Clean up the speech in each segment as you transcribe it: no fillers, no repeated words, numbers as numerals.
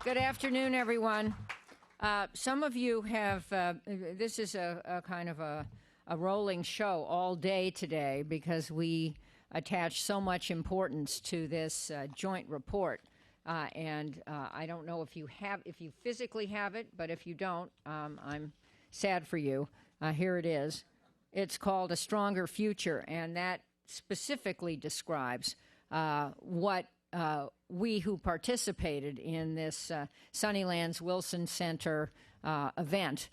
Good afternoon, everyone. Some of you have, this is a kind of a rolling show all day today because we attach so much importance to this joint report. And I don't know if you physically have it, but if you don't, I'm sad for you. Here it is. It's called A Stronger Future, and that specifically describes what we who participated in this Sunnylands Wilson Center event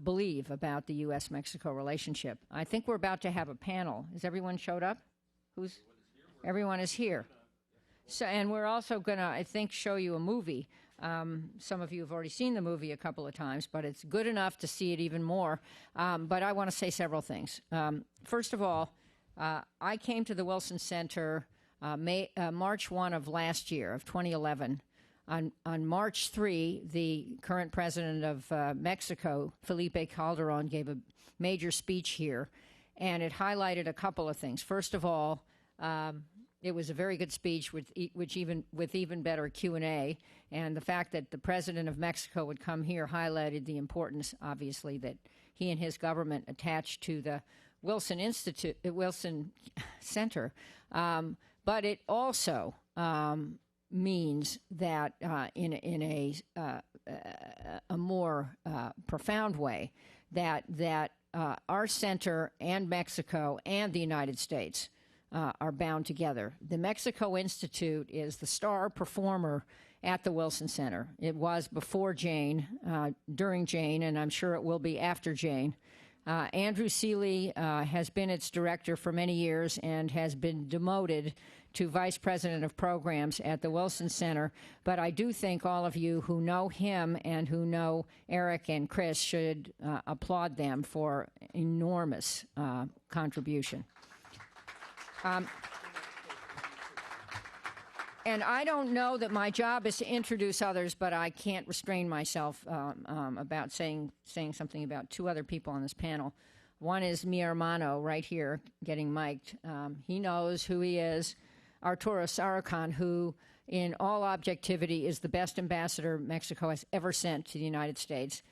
believe about the U.S.-Mexico relationship. I think we're about to have a panel. Has everyone showed up? Everyone is here. So, and we're also going to, I think, show you a movie. Some of you have already seen the movie a couple of times, but it's good enough to see it even more. But I want to say several things. First of all, I came to the Wilson Center March 1 of last year, of 2011. On March 3, the current president of Mexico, Felipe Calderon, gave a major speech here, and it highlighted a couple of things. First of all, it was a very good speech with even better Q&A, and the fact that the president of Mexico would come here highlighted the importance, obviously, that he and his government attached to the Wilson Center. But it also means that in a more profound way that our center and Mexico and the United States are bound together. The Mexico Institute is the star performer at the Wilson Center. It was before Jane, during Jane, and I'm sure it will be after Jane. Andrew Seeley has been its director for many years and has been demoted to vice president of programs at the Wilson Center. But I do think all of you who know him and who know Eric and Chris should applaud them for enormous contribution. And I don't know that my job is to introduce others, but I can't restrain myself about saying something about two other people on this panel. One is mi hermano, right here, getting mic'd. He knows who he is. Arturo Sarachan, who, in all objectivity, is the best ambassador Mexico has ever sent to the United States.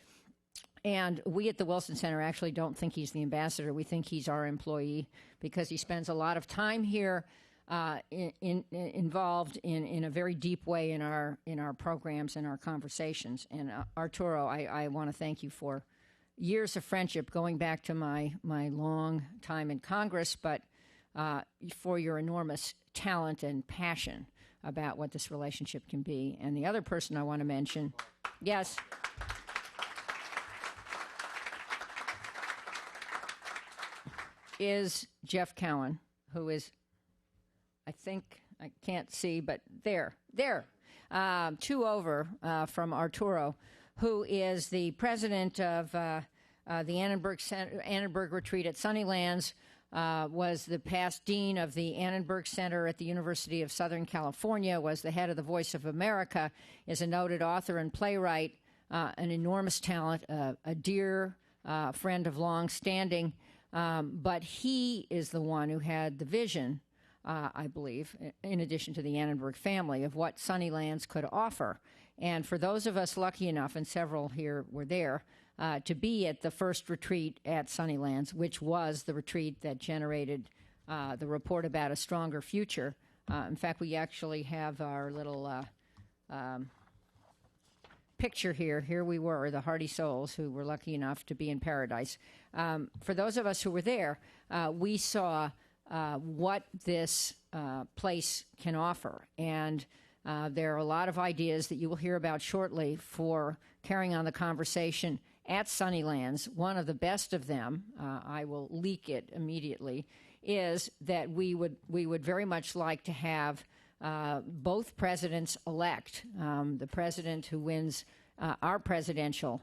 And we at the Wilson Center actually don't think he's the ambassador. We think he's our employee because he spends a lot of time here, involved in a very deep way in our programs and our conversations. And Arturo, I want to thank you for years of friendship going back to my long time in Congress, but for your enormous talent and passion about what this relationship can be. And the other person I want to mention, yes. Is Jeff Cowan, who is, I think, I can't see, but there, two over from Arturo, who is the president of the Annenberg Retreat at Sunnylands, was the past dean of the Annenberg Center at the University of Southern California, was the head of the Voice of America, is a noted author and playwright, an enormous talent, a dear friend of long standing. But he is the one who had the vision, I believe, in addition to the Annenberg family, of what Sunnylands could offer. And for those of us lucky enough, and several here were there, to be at the first retreat at Sunnylands, which was the retreat that generated the report about a stronger future. In fact, we actually have our little picture here. Here we were, the hardy souls who were lucky enough to be in paradise. For those of us who were there, we saw what this place can offer. And there are a lot of ideas that you will hear about shortly for carrying on the conversation at Sunnylands. One of the best of them, I will leak it immediately, is that we would very much like to have both presidents-elect, the president who wins our presidential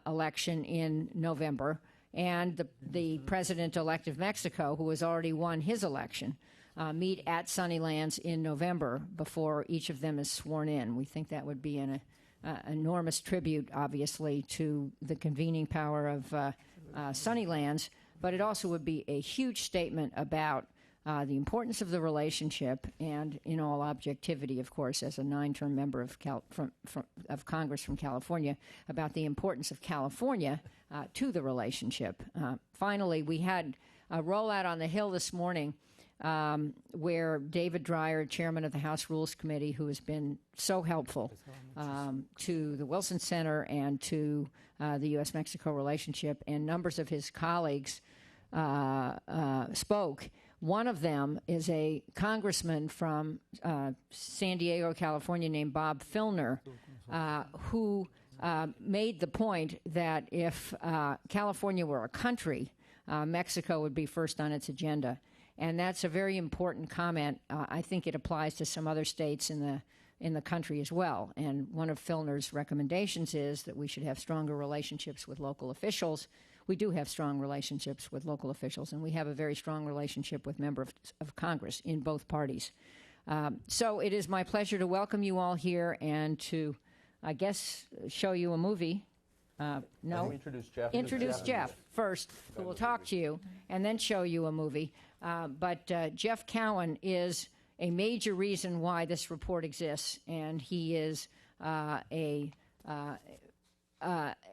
election in November, and the president-elect of Mexico, who has already won his election, meet at Sunnylands in November before each of them is sworn in. We think that would be an enormous tribute, obviously, to the convening power of Sunnylands, but it also would be a huge statement about the importance of the relationship, and in all objectivity, of course, as a 9-term member of of Congress from California, about the importance of California to the relationship. Finally, we had a rollout on the Hill this morning where David Dreyer, chairman of the House Rules Committee, who has been so helpful to the Wilson Center and to the USMexico relationship, and numbers of his colleagues spoke. One of them is a congressman from San Diego, California, named Bob Filner, who made the point that if California were a country, Mexico would be first on its agenda. And that's a very important comment. I think it applies to some other states in the country as well. And one of Filner's recommendations is that we should have stronger relationships with local officials. We do have strong relationships with local officials, and we have a very strong relationship with members of Congress in both parties. So it is my pleasure to welcome you all here and to, I guess, show you a movie. No? Introduce Jeff. Introduce Jeff first, who will talk to you, and then show you a movie. But Jeff Cowan is a major reason why this report exists, and he is a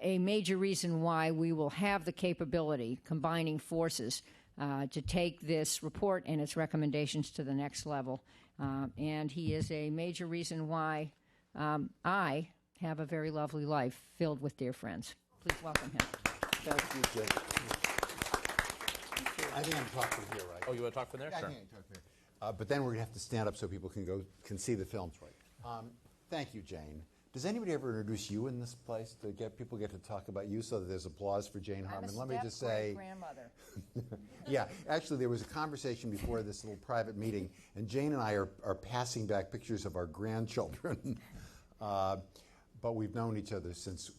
major reason why we will have the capability, combining forces, to take this report and its recommendations to the next level. And he is a major reason why I have a very lovely life filled with dear friends. Please welcome him. Thank you, Jake. I think I'm talking here, right? Oh, you want to talk from there? Yeah, Sure. I think I can talk here. But then we're going to have to stand up so people can see the films. Right. Thank you, Jane. Does anybody ever introduce you in this place to get people get to talk about you so that there's applause for Jane Harman? Let me just say, grandmother. yeah, actually there was a conversation before this little private meeting, and Jane and I are passing back pictures of our grandchildren. But we've known each other since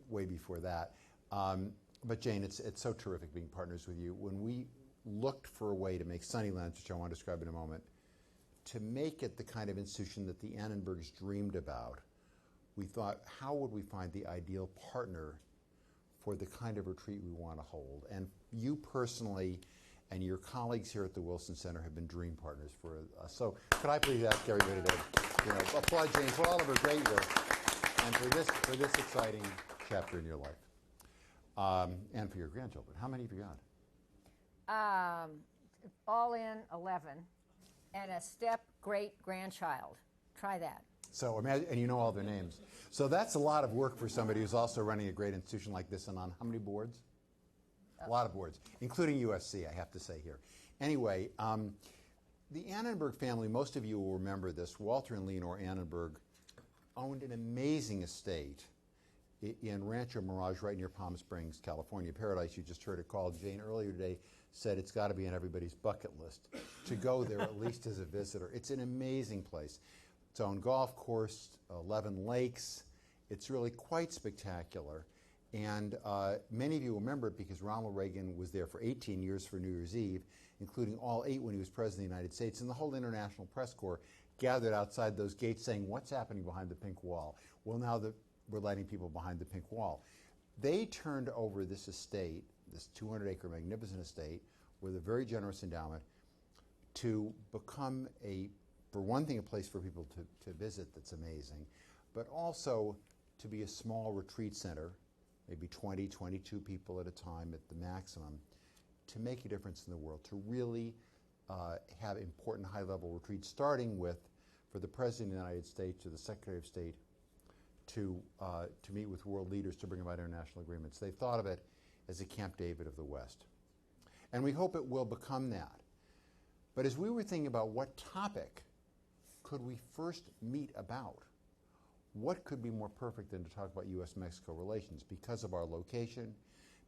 way before that. But Jane, it's so terrific being partners with you. When we looked for a way to make Sunnylands, which I want to describe in a moment, to make it the kind of institution that the Annenbergs dreamed about, we thought, how would we find the ideal partner for the kind of retreat we want to hold? And you personally and your colleagues here at the Wilson Center have been dream partners for us. So could I please ask everybody to applaud Jane for all of her great work and for this exciting chapter in your life, and for your grandchildren. How many have you got? All in 11, and a step-great-grandchild. Try that. So imagine, and you know all their names. So that's a lot of work for somebody who's also running a great institution like this, and on how many boards? A lot of boards, including USC, I have to say here. Anyway, the Annenberg family, most of you will remember this. Walter and Leonore Annenberg owned an amazing estate in Rancho Mirage right near Palm Springs, California. Paradise, you just heard it called. Jane earlier today said it's got to be on everybody's bucket list to go there at least as a visitor. It's an amazing place. Its own golf course, 11 lakes. It's really quite spectacular. And many of you remember it because Ronald Reagan was there for 18 years for New Year's Eve, including all 8 when he was President of the United States. And the whole International Press Corps gathered outside those gates saying, what's happening behind the pink wall? Well, now that we're letting people behind the pink wall. They turned over this estate, this 200-acre magnificent estate, with a very generous endowment, to become for one thing, a place for people to visit that's amazing, but also to be a small retreat center, maybe 20, 22 people at a time at the maximum, to make a difference in the world, to really have important high-level retreats, starting with, for the President of the United States or the Secretary of State, to meet with world leaders to bring about international agreements. They thought of it as a Camp David of the West. And we hope it will become that. But as we were thinking about what topic could we first meet about, what could be more perfect than to talk about U.S.-Mexico relations because of our location,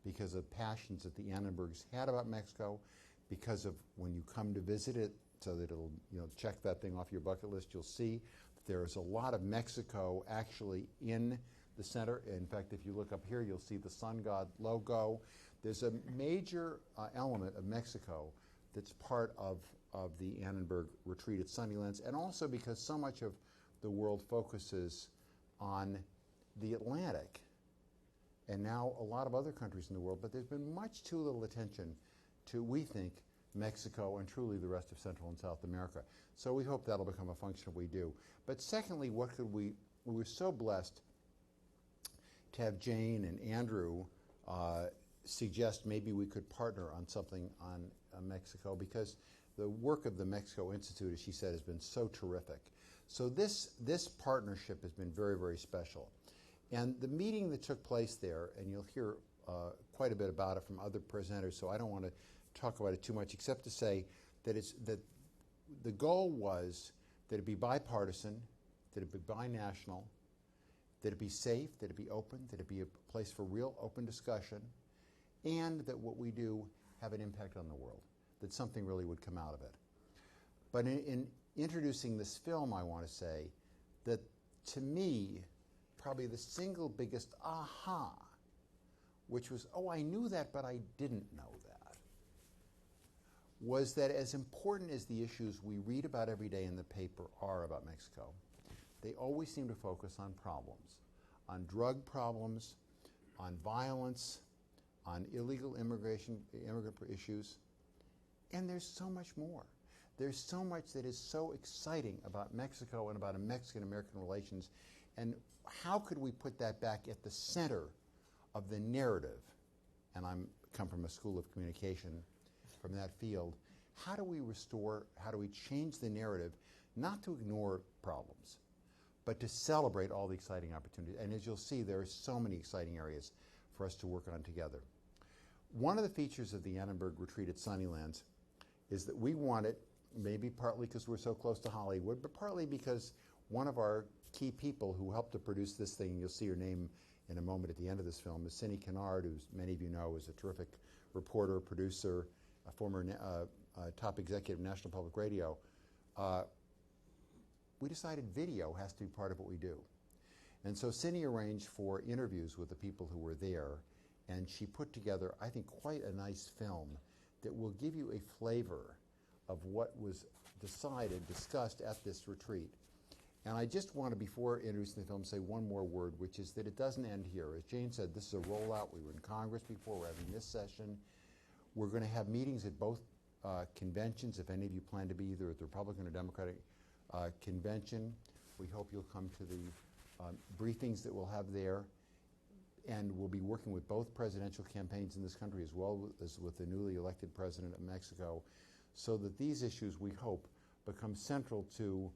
because of passions that the Annenbergs had about Mexico, because of when you come to visit it, so that it'll check that thing off your bucket list, you'll see there's a lot of Mexico actually in the center. In fact, if you look up here, you'll see the sun god logo. There's a major element of Mexico that's part of the Annenberg retreat at Sunnylands, and also because so much of the world focuses on the Atlantic, and now a lot of other countries in the world, but there's been much too little attention to, we think, Mexico, and truly the rest of Central and South America. So we hope that'll become a function of what we do. But secondly, what could we were so blessed to have Jane and Andrew suggest maybe we could partner on something on Mexico, because the work of the Mexico Institute, as she said, has been so terrific. So this partnership has been very, very special. And the meeting that took place there, and you'll hear quite a bit about it from other presenters, so I don't want to talk about it too much, except to say that that the goal was that it be bipartisan, that it be binational, that it be safe, that it be open, that it be a place for real open discussion, and that what we do have an impact on the world, that something really would come out of it. But in introducing this film, I want to say that, to me, probably the single biggest aha, which was, oh, I knew that, but I didn't know that, was that as important as the issues we read about every day in the paper are about Mexico, they always seem to focus on problems, on drug problems, on violence, on illegal immigrant issues, and there's so much more. There's so much that is so exciting about Mexico and about Mexican-American relations, and how could we put that back at the center of the narrative? And I come from a school of communication from that field. How do we change the narrative, not to ignore problems, but to celebrate all the exciting opportunities? And as you'll see, there are so many exciting areas for us to work on together. One of the features of the Annenberg retreat at Sunnylands is that we wanted, maybe partly because we're so close to Hollywood, but partly because one of our key people who helped to produce this thing, you'll see her name in a moment at the end of this film, is Cindy Kennard, who many of you know is a terrific reporter, producer, a former top executive of National Public Radio. We decided video has to be part of what we do. And so Cindy arranged for interviews with the people who were there, and she put together, I think, quite a nice film that will give you a flavor of what was discussed at this retreat. And I just want to, before introducing the film, say one more word, which is that it doesn't end here. As Jane said, this is a rollout. We were in Congress before. We're having this session. We're going to have meetings at both conventions, if any of you plan to be either at the Republican or Democratic convention. We hope you'll come to the briefings that we'll have there. And we'll be working with both presidential campaigns in this country as well as with the newly elected president of Mexico, so that these issues, we hope, become central to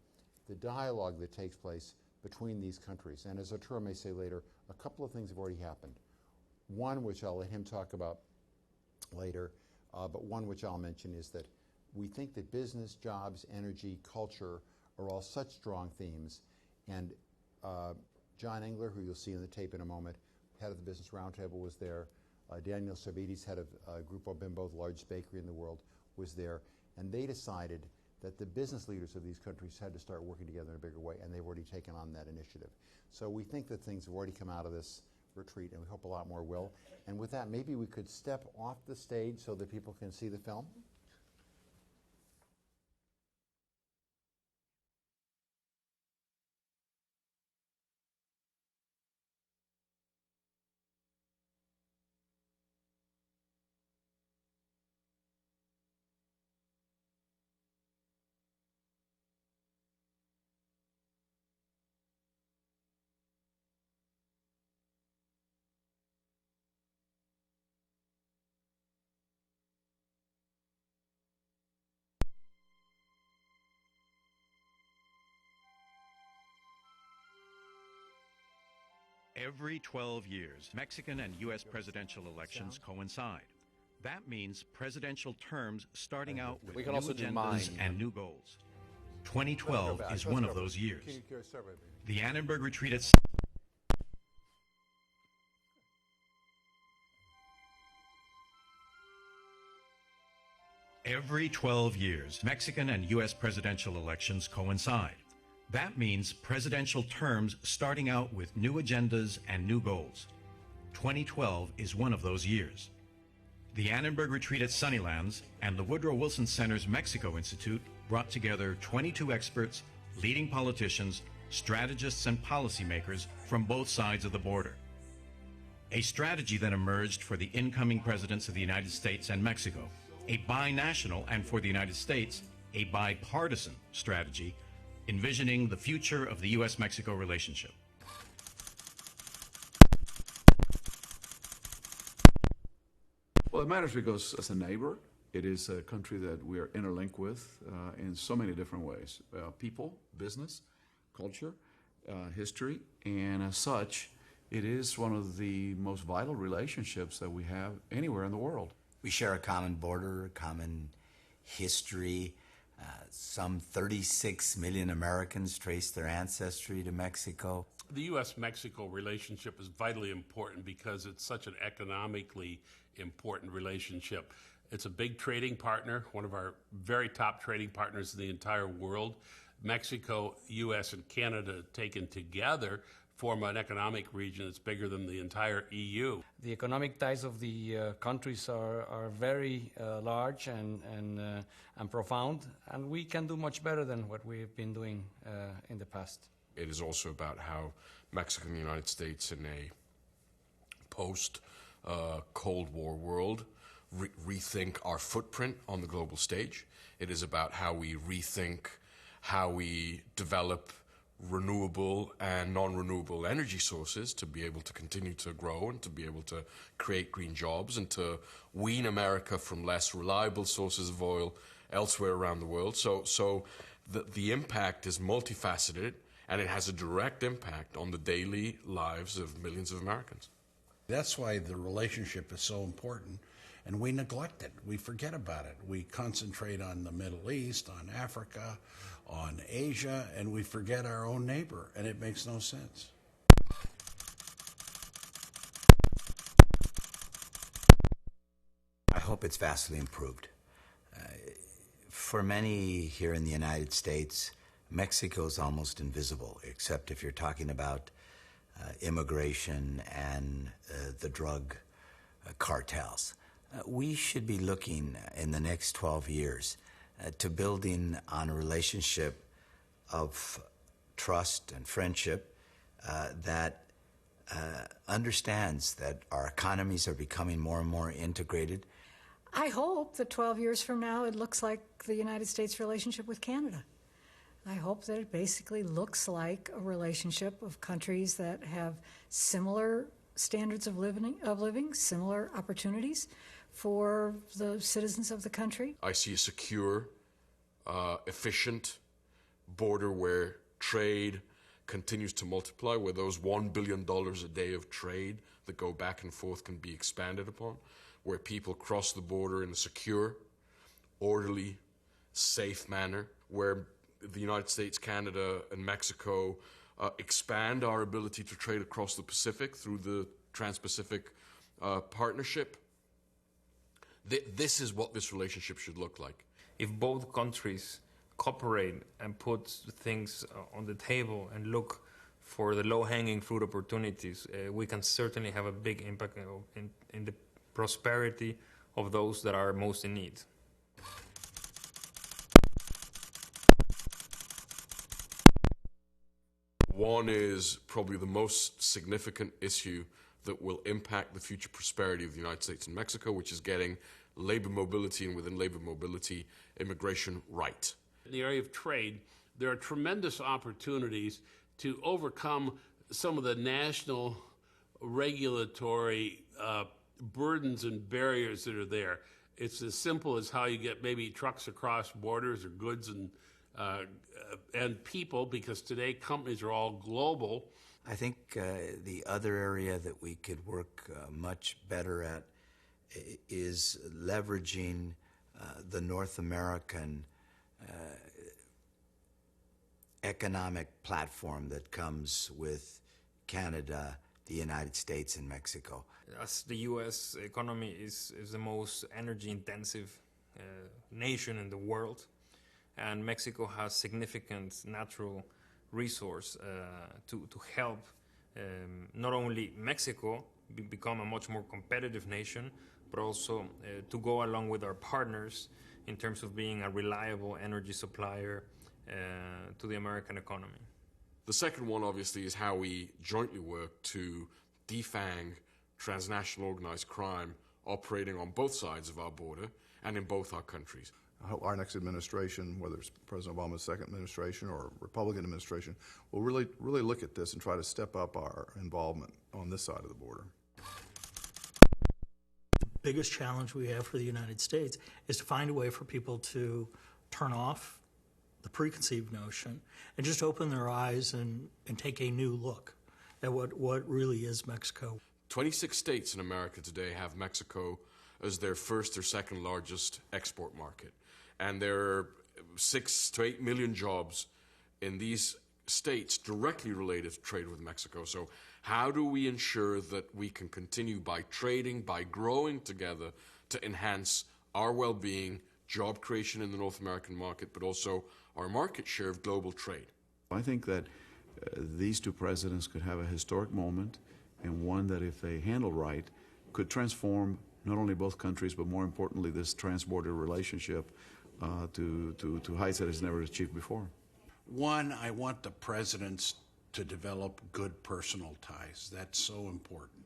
the dialogue that takes place between these countries. And as Arturo may say later, a couple of things have already happened. One, which I'll let him talk about later, but one which I'll mention, is that we think that business, jobs, energy, culture are all such strong themes. And John Engler, who you'll see in the tape in a moment, head of the Business Roundtable, was there. Daniel Servides, head of Grupo Bimbo, the largest bakery in the world, was there. And they decided that the business leaders of these countries had to start working together in a bigger way, and they've already taken on that initiative. So we think that things have already come out of this retreat, and we hope a lot more will. And with that, maybe we could step off the stage so that people can see the film. Every 12 years, Mexican and U.S. presidential elections coincide. That means presidential terms starting out with new agendas and new goals. 2012 is one of those years. The Annenberg Retreat at Every 12 years, Mexican and U.S. presidential elections coincide. That means presidential terms starting out with new agendas and new goals. 2012 is one of those years. The Annenberg Retreat at Sunnylands and the Woodrow Wilson Center's Mexico Institute brought together 22 experts, leading politicians, strategists, and policymakers from both sides of the border. A strategy that emerged for the incoming presidents of the United States and Mexico a binational, and for the United States, a bipartisan strategy, envisioning the future of the U.S.-Mexico relationship. Well, it matters because as a neighbor, it is a country that we are interlinked with in so many different ways. People, business, culture, history, and as such, it is one of the most vital relationships that we have anywhere in the world. We share a common border, a common history. Some 36 million Americans trace their ancestry to Mexico. The U.S.-Mexico relationship is vitally important because it's such an economically important relationship. It's a big trading partner, one of our very top trading partners in the entire world. Mexico, U.S., and Canada taken together form an economic region that's bigger than the entire EU. The economic ties of the countries are very large and profound, and we can do much better than what we've been doing in the past. It is also about how Mexico and the United States in a post-Cold War world rethink our footprint on the global stage. It is about how we rethink how we develop renewable and non-renewable energy sources to be able to continue to grow and to be able to create green jobs and to wean America from less reliable sources of oil elsewhere around the world. So the impact is multifaceted, and it has a direct impact on the daily lives of millions of Americans. That's why the relationship is so important, and we neglect it. We forget about it. We concentrate on the Middle East, on Africa, on Asia, and we forget our own neighbor, and it makes no sense. I hope it's vastly improved. For many here in the United States, Mexico is almost invisible, except if you're talking about immigration and the drug cartels. We should be looking in the next 12 years to building on a relationship of trust and friendship that understands that our economies are becoming more and more integrated. I hope that 12 years from now it looks like the United States relationship with Canada. I hope that it basically looks like a relationship of countries that have similar standards of living, similar opportunities for the citizens of the country. I see a secure, efficient border where trade continues to multiply, where those $1 billion a day of trade that go back and forth can be expanded upon, where people cross the border in a secure, orderly, safe manner, where the United States, Canada, and Mexico expand our ability to trade across the Pacific through the Trans-Pacific Partnership. This is what this relationship should look like. If both countries cooperate and put things on the table and look for the low-hanging fruit opportunities, we can certainly have a big impact in the prosperity of those that are most in need. One is probably the most significant issue that will impact the future prosperity of the United States and Mexico, which is getting labor mobility, and within labor mobility, immigration right. In the area of trade, there are tremendous opportunities to overcome some of the national regulatory burdens and barriers that are there. It's as simple as how you get maybe trucks across borders or goods and people, because today companies are all global. I think the other area that we could work much better at is leveraging the North American economic platform that comes with Canada, the United States, and Mexico. As the U.S. economy is the most energy-intensive nation in the world, and Mexico has significant natural resource to help not only Mexico become a much more competitive nation, but also to go along with our partners in terms of being a reliable energy supplier to the American economy. The second one, obviously, is how we jointly work to defang transnational organized crime operating on both sides of our border and in both our countries. I hope our next administration, whether it's President Obama's second administration or Republican administration, will really look at this and try to step up our involvement on this side of the border. The biggest challenge we have for the United States is to find a way for people to turn off the preconceived notion and just open their eyes and take a new look at what really is Mexico. 26 states in America today have Mexico as their first or second largest export market. And there are 6 to 8 million jobs in these states directly related to trade with Mexico. So how do we ensure that we can continue by trading, by growing together to enhance our well-being, job creation in the North American market, but also our market share of global trade? I think that these two presidents could have a historic moment, and one that, if they handle right, could transform not only both countries, but more importantly, this trans-border relationship to heights that it's never achieved before. One, I want the presidents to develop good personal ties. That's so important.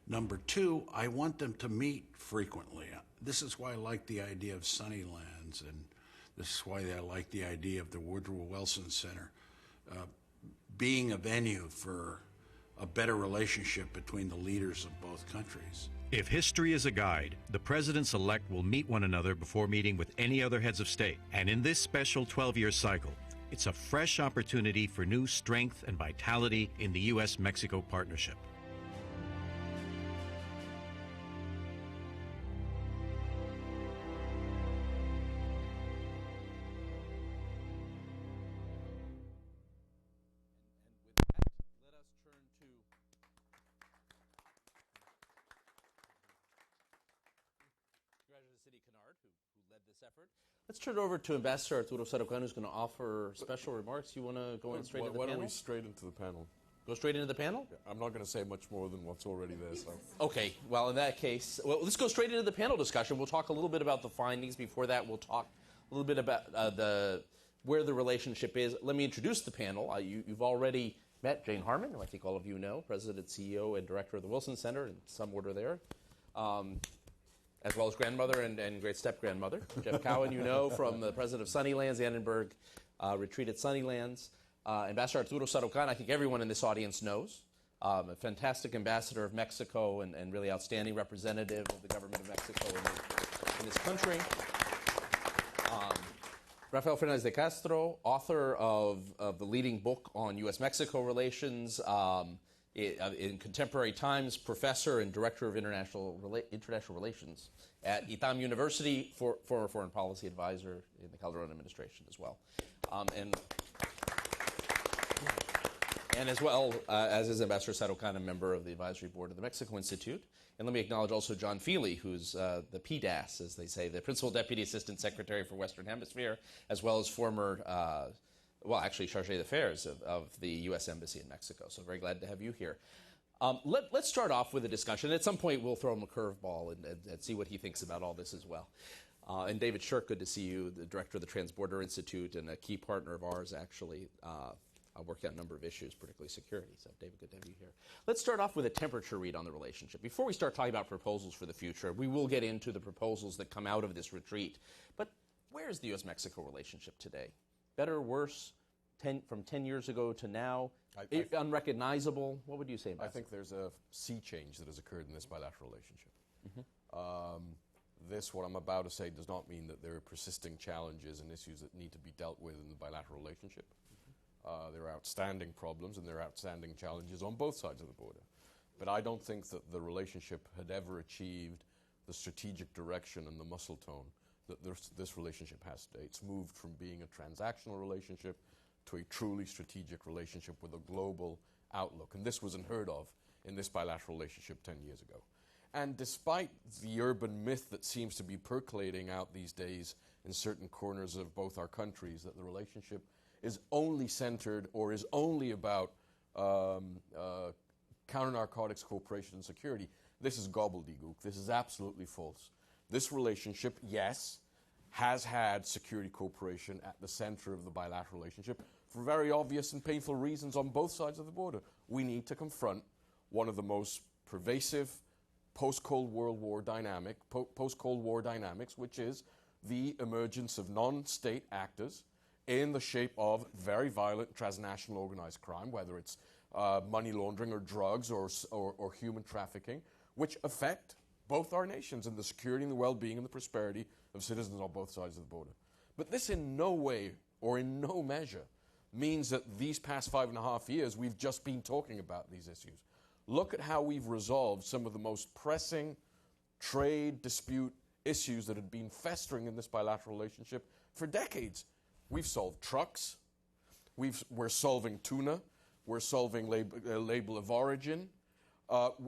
Number two, I want them to meet frequently. This is why I like the idea of Sunnylands, and this is why I like the idea of the Woodrow Wilson Center being a venue for a better relationship between the leaders of both countries. If history is a guide, the presidents-elect will meet one another before meeting with any other heads of state. And in this special 12-year cycle, it's a fresh opportunity for new strength and vitality in the U.S.-Mexico partnership. Let's turn it over to Ambassador Arturo Sarucán, who's going to offer special remarks. You want to go in straight into the panel? Why don't we straight into the panel? Go straight into the panel? Yeah, I'm not going to say much more than what's already there. So. Okay, well, in that case, let's go straight into the panel discussion. We'll talk a little bit about the findings. Before that, we'll talk a little bit about where the relationship is. Let me introduce the panel. You've already met Jane Harman, who I think all of you know, President, CEO, and Director of the Wilson Center, in some order there. As well as grandmother and great step-grandmother. Jeff Cowan, you know, from the president of Sunnylands, the Annenberg retreat at Sunnylands. Ambassador Arturo Sarucán, I think everyone in this audience knows. A fantastic ambassador of Mexico and really outstanding representative of the government of Mexico in this country. Rafael Fernández de Castro, author of the leading book on U.S.-Mexico relations, in contemporary times, professor and director of international relations at ITAM University, former foreign policy advisor in the Calderon administration as well. And as well, as is Ambassador Sarucán, a member of the advisory board of the Mexico Institute. And let me acknowledge also John Feely, who's the PDAS, as they say, the Principal Deputy Assistant Secretary for Western Hemisphere, as well as former Chargé d'Affaires of the U.S. Embassy in Mexico. So very glad to have you here. Let's start off with a discussion. At some point, we'll throw him a curveball and see what he thinks about all this as well. And David Shirk, good to see you, the director of the Transborder Institute and a key partner of ours, actually, working on a number of issues, particularly security. So, David, good to have you here. Let's start off with a temperature read on the relationship. Before we start talking about proposals for the future, we will get into the proposals that come out of this retreat. But where is the U.S.-Mexico relationship today? Better, worse, from 10 years ago to now? Unrecognizable? What would you say, Ambassador? I think there's a sea change that has occurred in this bilateral relationship. Mm-hmm. What I'm about to say does not mean that there are persisting challenges and issues that need to be dealt with in the bilateral relationship. There are outstanding problems and there are outstanding challenges on both sides of the border. But I don't think that the relationship had ever achieved the strategic direction and the muscle tone that this relationship has today. It's moved from being a transactional relationship to a truly strategic relationship with a global outlook. And this was unheard of in this bilateral relationship 10 years ago. And despite the urban myth that seems to be percolating out these days in certain corners of both our countries, that the relationship is only centered or is only about counter-narcotics cooperation and security, this is gobbledygook. This is absolutely false. This relationship, yes, has had security cooperation at the center of the bilateral relationship for very obvious and painful reasons on both sides of the border. We need to confront one of the most pervasive post-Cold War dynamics, which is the emergence of non-state actors in the shape of very violent transnational organized crime, whether it's money laundering or drugs or human trafficking, which affect both our nations and the security and the well-being and the prosperity of citizens on both sides of the border. But this in no way or in no measure means that these past 5.5 years we've just been talking about these issues. Look at how we've resolved some of the most pressing trade dispute issues that had been festering in this bilateral relationship for decades. We've solved trucks, we're solving tuna, we're solving label of origin,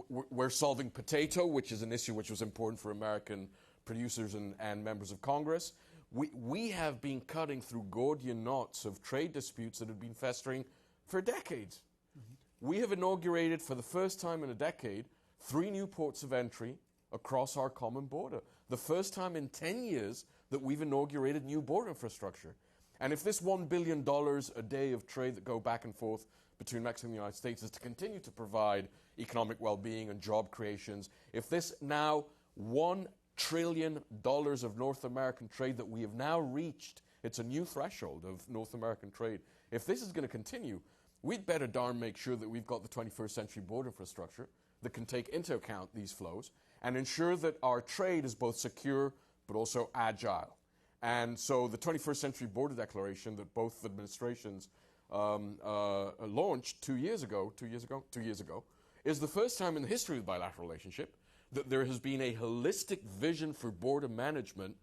we're solving potato, which is an issue which was important for American producers and members of Congress. We have been cutting through Gordian knots of trade disputes that have been festering for decades. We have inaugurated, for the first time in a decade, 3 new ports of entry across our common border. The first time in 10 years that we've inaugurated new border infrastructure. And if this $1 billion a day of trade that go back and forth between Mexico and the United States is to continue to provide economic well-being and job creations, if this now $1 trillion of North American trade that we have now reached, it's a new threshold of North American trade. If this is going to continue, we'd better darn make sure that we've got the 21st century border infrastructure that can take into account these flows and ensure that our trade is both secure but also agile. And so the 21st Century Border Declaration that both administrations launched 2 years ago, is the first time in the history of the bilateral relationship that there has been a holistic vision for border management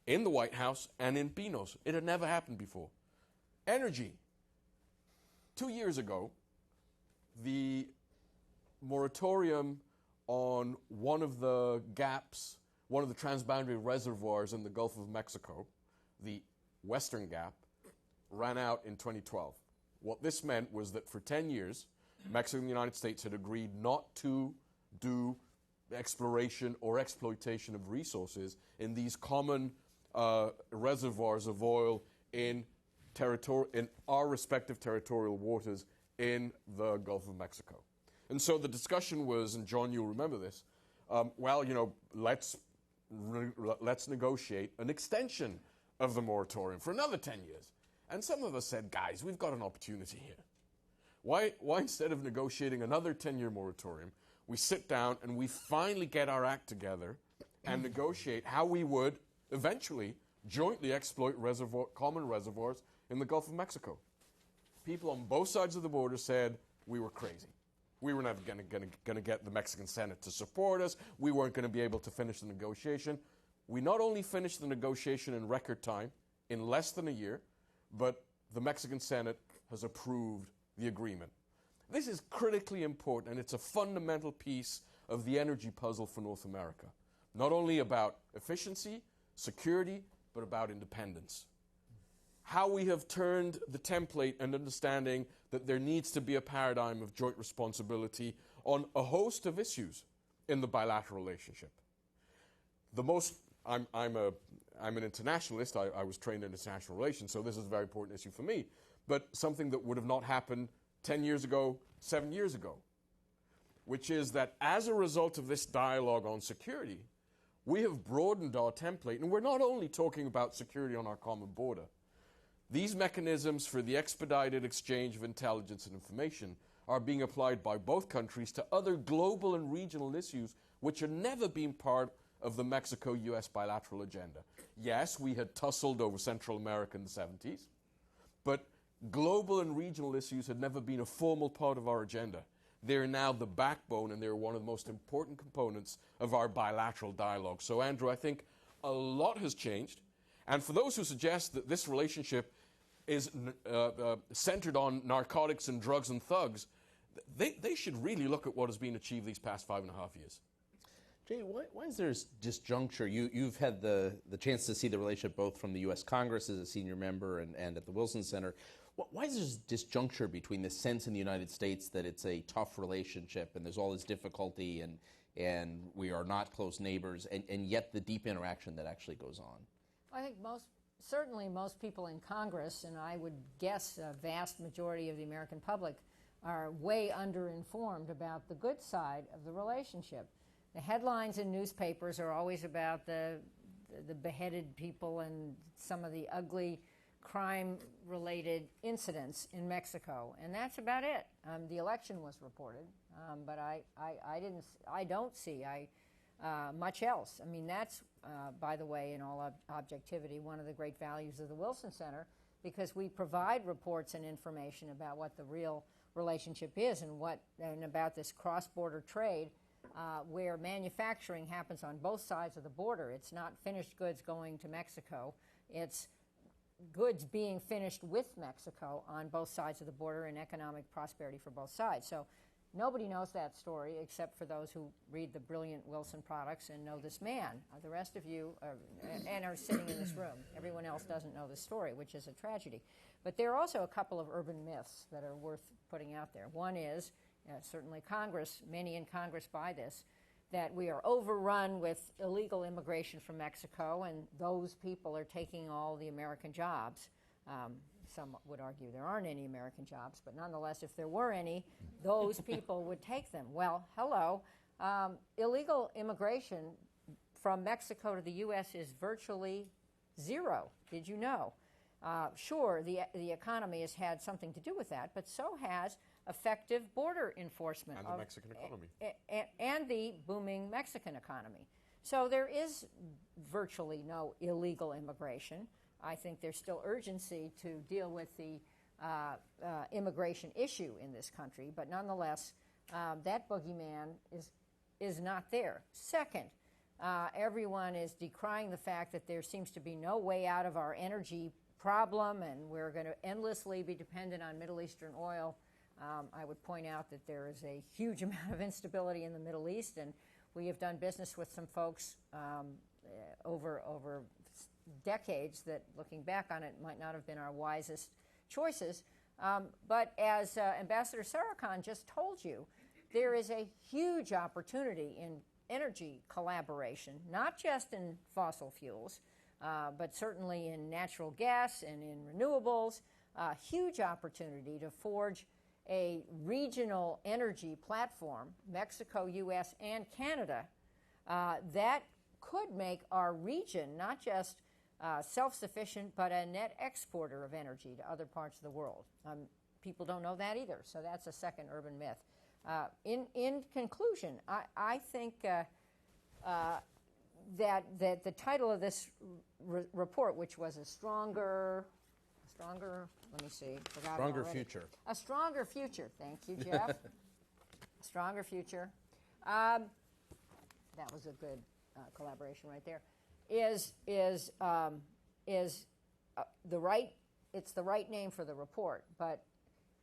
in the White House and in Pinos. It had never happened before. Energy. 2 years ago, the moratorium on one of the gaps, one of the transboundary reservoirs in the Gulf of Mexico, the Western Gap, ran out in 2012. What this meant was that for 10 years, Mexico and the United States had agreed not to do exploration or exploitation of resources in these common reservoirs of oil in our respective territorial waters in the Gulf of Mexico. And so the discussion was, and John, you'll remember this, let's negotiate an extension of the moratorium for another 10 years. And some of us said, guys, we've got an opportunity here. Why instead of negotiating another 10-year moratorium, we sit down and we finally get our act together and negotiate how we would eventually jointly exploit common reservoirs in the Gulf of Mexico. People on both sides of the border said we were crazy. We were never going to get the Mexican Senate to support us. We weren't going to be able to finish the negotiation. We not only finished the negotiation in record time, in less than a year, but the Mexican Senate has approved the agreement. This is critically important, and it's a fundamental piece of the energy puzzle for North America. Not only about efficiency, security, but about independence. How we have turned the template and understanding that there needs to be a paradigm of joint responsibility on a host of issues in the bilateral relationship. I'm an internationalist. I was trained in international relations, so this is a very important issue for me. But something that would have not happened 10 years ago, 7 years ago, which is that as a result of this dialogue on security, we have broadened our template, and we're not only talking about security on our common border. These mechanisms for the expedited exchange of intelligence and information are being applied by both countries to other global and regional issues which had never been part of the Mexico-U.S. bilateral agenda. Yes, we had tussled over Central America in the 70s, but global and regional issues had never been a formal part of our agenda. They're now the backbone, and they're one of the most important components of our bilateral dialogue. So, Andrew, I think a lot has changed. And for those who suggest that this relationship is centered on narcotics and drugs and thugs, they should really look at what has been achieved these past 5.5 years. Jay, why is there disjuncture? You've had the chance to see the relationship both from the U.S. Congress as a senior member and at the Wilson Center. Why is there disjuncture between the sense in the United States that it's a tough relationship and there's all this difficulty and we are not close neighbors, and yet the deep interaction that actually goes on? I think certainly most people in Congress, and I would guess a vast majority of the American public, are way underinformed about the good side of the relationship. the headlines in newspapers are always about the beheaded people and some of the ugly crime-related incidents in Mexico, and that's about it. The election was reported, but I don't see much else. I mean, that's, by the way, in all objectivity, one of the great values of the Wilson Center, because we provide reports and information about what the real relationship is and about this cross-border trade where manufacturing happens on both sides of the border. It's not finished goods going to Mexico. It's goods being finished with Mexico on both sides of the border and economic prosperity for both sides. So nobody knows that story except for those who read the brilliant Wilson products and know this man. The rest of you are sitting in this room. Everyone else doesn't know this story, which is a tragedy. But there are also a couple of urban myths that are worth putting out there. One is, certainly Congress, many in Congress buy this, that we are overrun with illegal immigration from Mexico, and those people are taking all the American jobs. Some would argue there aren't any American jobs, but nonetheless, if there were any, those people would take them. Well, hello. Illegal immigration from Mexico to the U.S. is virtually zero. Did you know? Sure, the economy has had something to do with that, but so has effective border enforcement. And the Mexican economy. And the booming Mexican economy. So there is virtually no illegal immigration. I think there's still urgency to deal with the immigration issue in this country, but nonetheless, that boogeyman is not there. Second, everyone is decrying the fact that there seems to be no way out of our energy problem, and we're going to endlessly be dependent on Middle Eastern oil. I would point out that there is a huge amount of instability in the Middle East, and we have done business with some folks over decades that, looking back on it, might not have been our wisest choices. But as Ambassador Sarikhan just told you, there is a huge opportunity in energy collaboration, not just in fossil fuels, but certainly in natural gas and in renewables, huge opportunity to forge a regional energy platform, Mexico, U.S., and Canada, that could make our region not just self-sufficient, but a net exporter of energy to other parts of the world. People don't know that either, so that's a second urban myth. In conclusion, I think that the title of this report, which was a stronger, let me see, Stronger Future. A Stronger Future, thank you, Jeff. A Stronger Future. That was a good collaboration right there. Is the right name for the report, but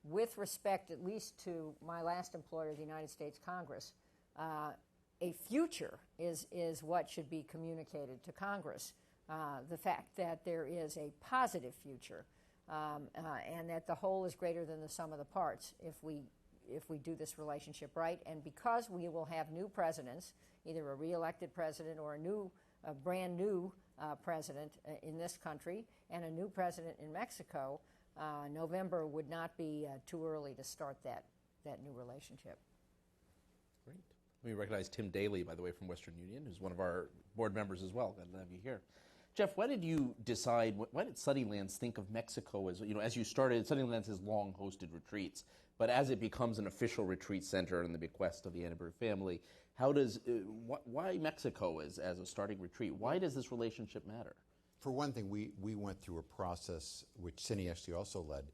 with respect at least to my last employer, the United States Congress, a future is what should be communicated to Congress. The fact that there is a positive future and that the whole is greater than the sum of the parts if we do this relationship right. And because we will have new presidents, either a re-elected president or a brand new president in this country and a new president in Mexico, November would not be too early to start that new relationship. Great. Let me recognize Tim Daly, by the way, from Western Union, who's one of our board members as well. Glad to have you here. Jeff, why did you decide, why did Sunnylands think of Mexico as you started, Sunnylands has long hosted retreats, but as it becomes an official retreat center in the bequest of the Annenberg family, why Mexico as a starting retreat? Why does this relationship matter? For one thing, we went through a process, which Cindy actually also led,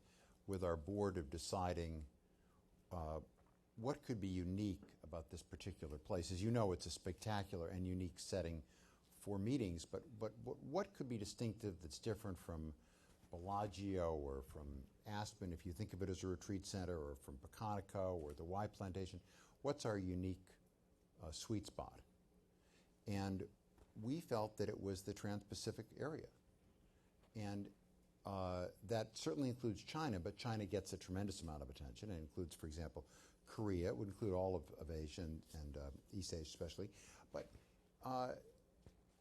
with our board of deciding what could be unique about this particular place. As you know, it's a spectacular and unique setting for meetings, but what could be distinctive that's different from Bellagio or from Aspen, if you think of it as a retreat center, or from Peconico or the Y Plantation? What's our unique sweet spot? And we felt that it was the Trans-Pacific area. And that certainly includes China, but China gets a tremendous amount of attention. It includes, for example, Korea. It would include all of Asia and East Asia especially.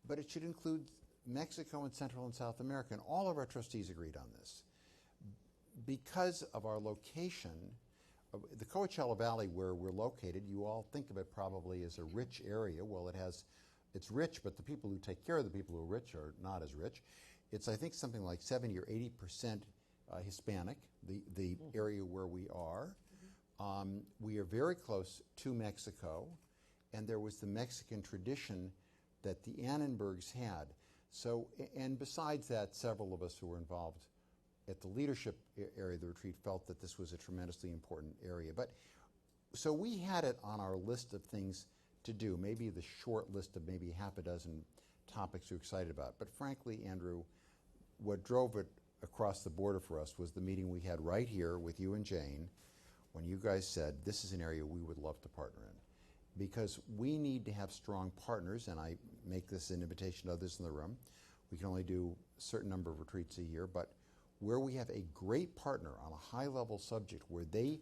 But it should include Mexico and Central and South America. And all of our trustees agreed on this. Because of our location, the Coachella Valley, where we're located, you all think of it probably as a rich area. Well, it's rich, but the people who take care of the people who are rich are not as rich. It's, I think, something like 70 or 80% Hispanic, the area where we are. We are very close to Mexico, and there was the Mexican tradition that the Annenbergs had. So, and besides that, several of us who were involved at the leadership area of the retreat felt that this was a tremendously important area. But so we had it on our list of things to do, maybe the short list of maybe half a dozen topics we're excited about. But frankly, Andrew, what drove it across the border for us was the meeting we had right here with you and Jane when you guys said this is an area we would love to partner in. Because we need to have strong partners, and I make this an invitation to others in the room. We can only do a certain number of retreats a year, but where we have a great partner on a high-level subject where they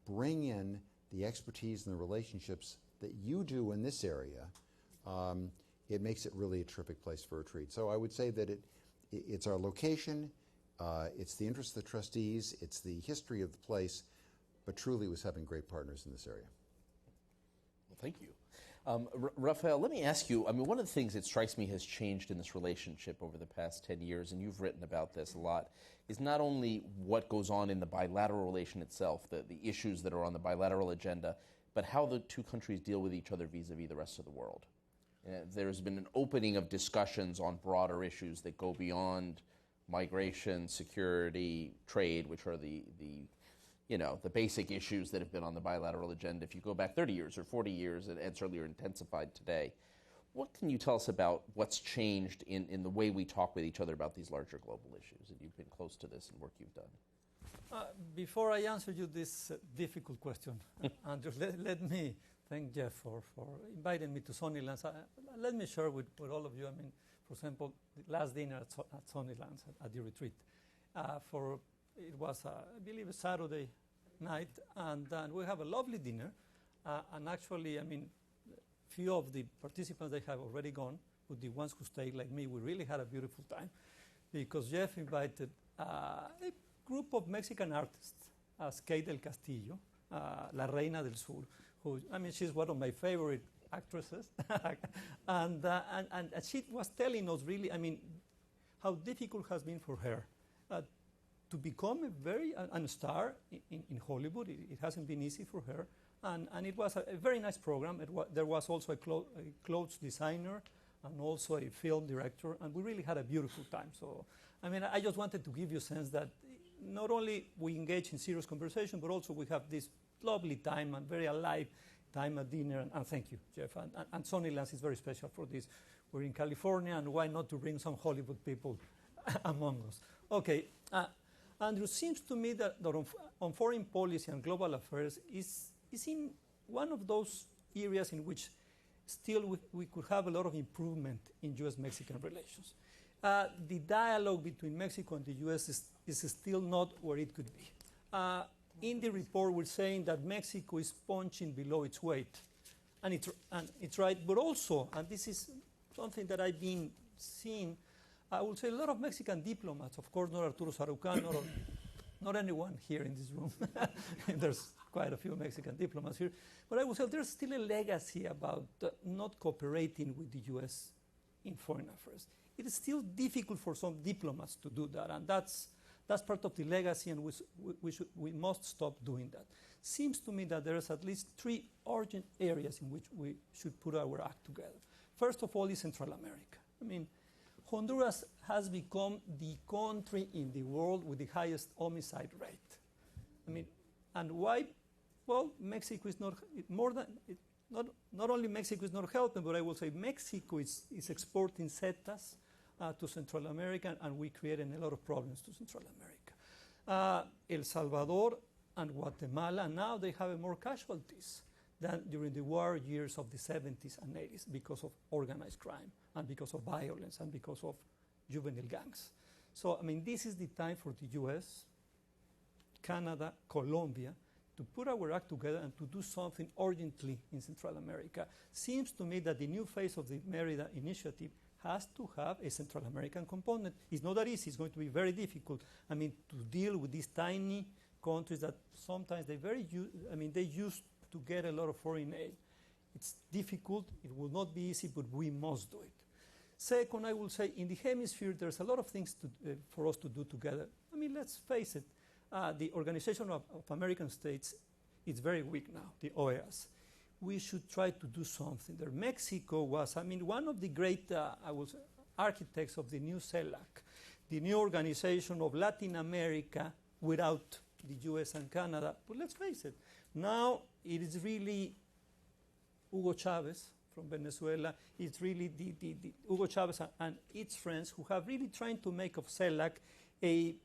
bring in the expertise and the relationships that you do in this area, it makes it really a terrific place for a retreat. So I would say that it's our location, it's the interest of the trustees, it's the history of the place, but truly it was having great partners in this area. Well, thank you. Raphael, let me ask you, I mean, one of the things that strikes me has changed in this relationship over the past 10 years, and you've written about this a lot, is not only what goes on in the bilateral relation itself, the issues that are on the bilateral agenda, but how the two countries deal with each other vis-a-vis the rest of the world. There's been an opening of discussions on broader issues that go beyond migration, security, trade, which are the basic issues that have been on the bilateral agenda if you go back 30 years or 40 years, and certainly are intensified today. What can you tell us about what's changed in the way we talk with each other about these larger global issues? And you've been close to this in work you've done. Before I answer you this difficult question, Andrew, let me thank Jeff for inviting me to Sunnylands. Let me share with all of you, I mean, for example, the last dinner at Sunnylands at the retreat. It was, I believe, a Saturday night, and we have a lovely dinner. And actually, I mean, few of the participants, they have already gone, but the ones who stayed, like me, we really had a beautiful time because Jeff invited a group of Mexican artists, Kate del Castillo, La Reina del Sur, who, I mean, she's one of my favorite actresses. and she was telling us really, I mean, how difficult it has been for her to become a star in Hollywood. It hasn't been easy for her. And it was a very nice program. There was also a clothes designer and also a film director, and we really had a beautiful time. So, I mean, I just wanted to give you a sense that not only we engage in serious conversation, but also we have this lovely time and very alive time at dinner. And thank you, Jeff. And Sunnylands is very special for this. We're in California, and why not to bring some Hollywood people among us? Okay. Andrew, seems to me that on foreign policy and global affairs is in one of those areas in which still we could have a lot of improvement in U.S.-Mexican relations. The dialogue between Mexico and the U.S. is still not where it could be. In the report, we're saying that Mexico is punching below its weight, and it's right. But also, and this is something that I've been seeing, I would say a lot of Mexican diplomats, of course, not Arturo Sarucán, not anyone here in this room. There's quite a few Mexican diplomats here. But I would say there's still a legacy about not cooperating with the U.S. in foreign affairs. It is still difficult for some diplomats to do that, and that's part of the legacy, and we must stop doing that. Seems to me that there's at least 3 urgent areas in which we should put our act together. First of all is Central America. I mean, Honduras has become the country in the world with the highest homicide rate. I mean, and why? Well, Mexico is not not only Mexico is not helping, but I will say Mexico is exporting setas to Central America, and we're creating a lot of problems to Central America. El Salvador and Guatemala, now they have more casualties than during the war years of the 70s and 80s because of organized crime and because of violence and because of juvenile gangs. So, I mean, this is the time for the U.S., Canada, Colombia, to put our act together and to do something urgently in Central America. Seems to me that the new phase of the Merida Initiative has to have a Central American component. It's not that easy. It's going to be very difficult. I mean, to deal with these tiny countries that sometimes they used to get a lot of foreign aid. It's difficult, it will not be easy, but we must do it. Second, I will say, in the hemisphere, there's a lot of things for us to do together. I mean, let's face it, the Organization of American States is very weak now, the OEAS. We should try to do something there. Mexico was, one of the great, architects of the new CELAC, the new organization of Latin America without the US and Canada. But let's face it, now it is really Hugo Chavez from Venezuela. It's really the Hugo Chavez and its friends who have really tried to make of CELAC a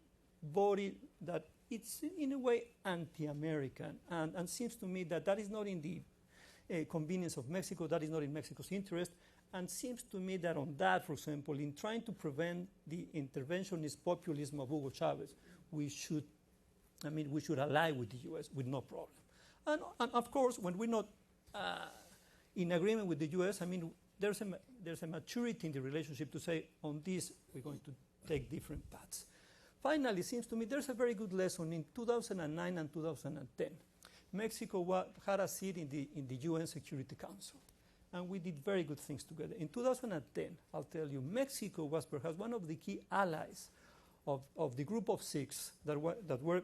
body that it's in a way anti-American. And seems to me that is not in the convenience of Mexico, that is not in Mexico's interest. And seems to me that on that, for example, in trying to prevent the interventionist populism of Hugo Chavez, we should ally with the U.S. with no problem. And of course, when we're not in agreement with the U.S., there's a maturity in the relationship to say, on this, we're going to take different paths. Finally, it seems to me there's a very good lesson in 2009 and 2010. Mexico had a seat in the UN Security Council, and we did very good things together. In 2010, I'll tell you, Mexico was perhaps one of the key allies of the group of six that were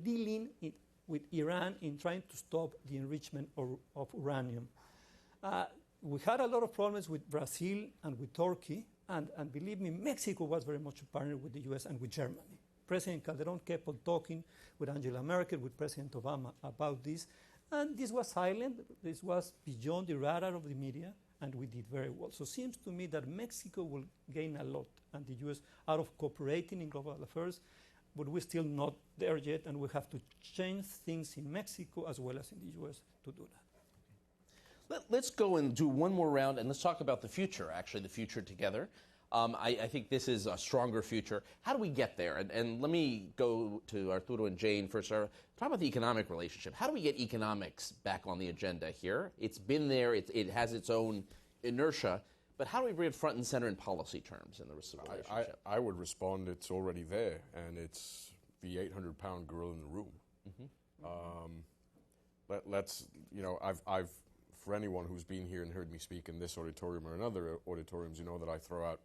dealing with Iran in trying to stop the enrichment of uranium. We had a lot of problems with Brazil and with Turkey, and believe me, Mexico was very much a partner with the US and with Germany. President Calderon kept on talking with Angela Merkel, with President Obama about this, and this was silent. This was beyond the radar of the media, and we did very well. So it seems to me that Mexico will gain a lot, and the US out of cooperating in global affairs, but we're still not there yet, and we have to change things in Mexico as well as in the US to do that. Let's go and do one more round, and let's talk about the future, actually, the future together. I think this is a stronger future. How do we get there? And let me go to Arturo and Jane first. Talk about the economic relationship. How do we get economics back on the agenda here? It's been there. It has its own inertia. But how do we bring it front and center in policy terms in the relationship? I would respond it's already there, and it's the 800-pound gorilla in the room. I've for anyone who's been here and heard me speak in this auditorium or in other auditoriums, you know that I throw out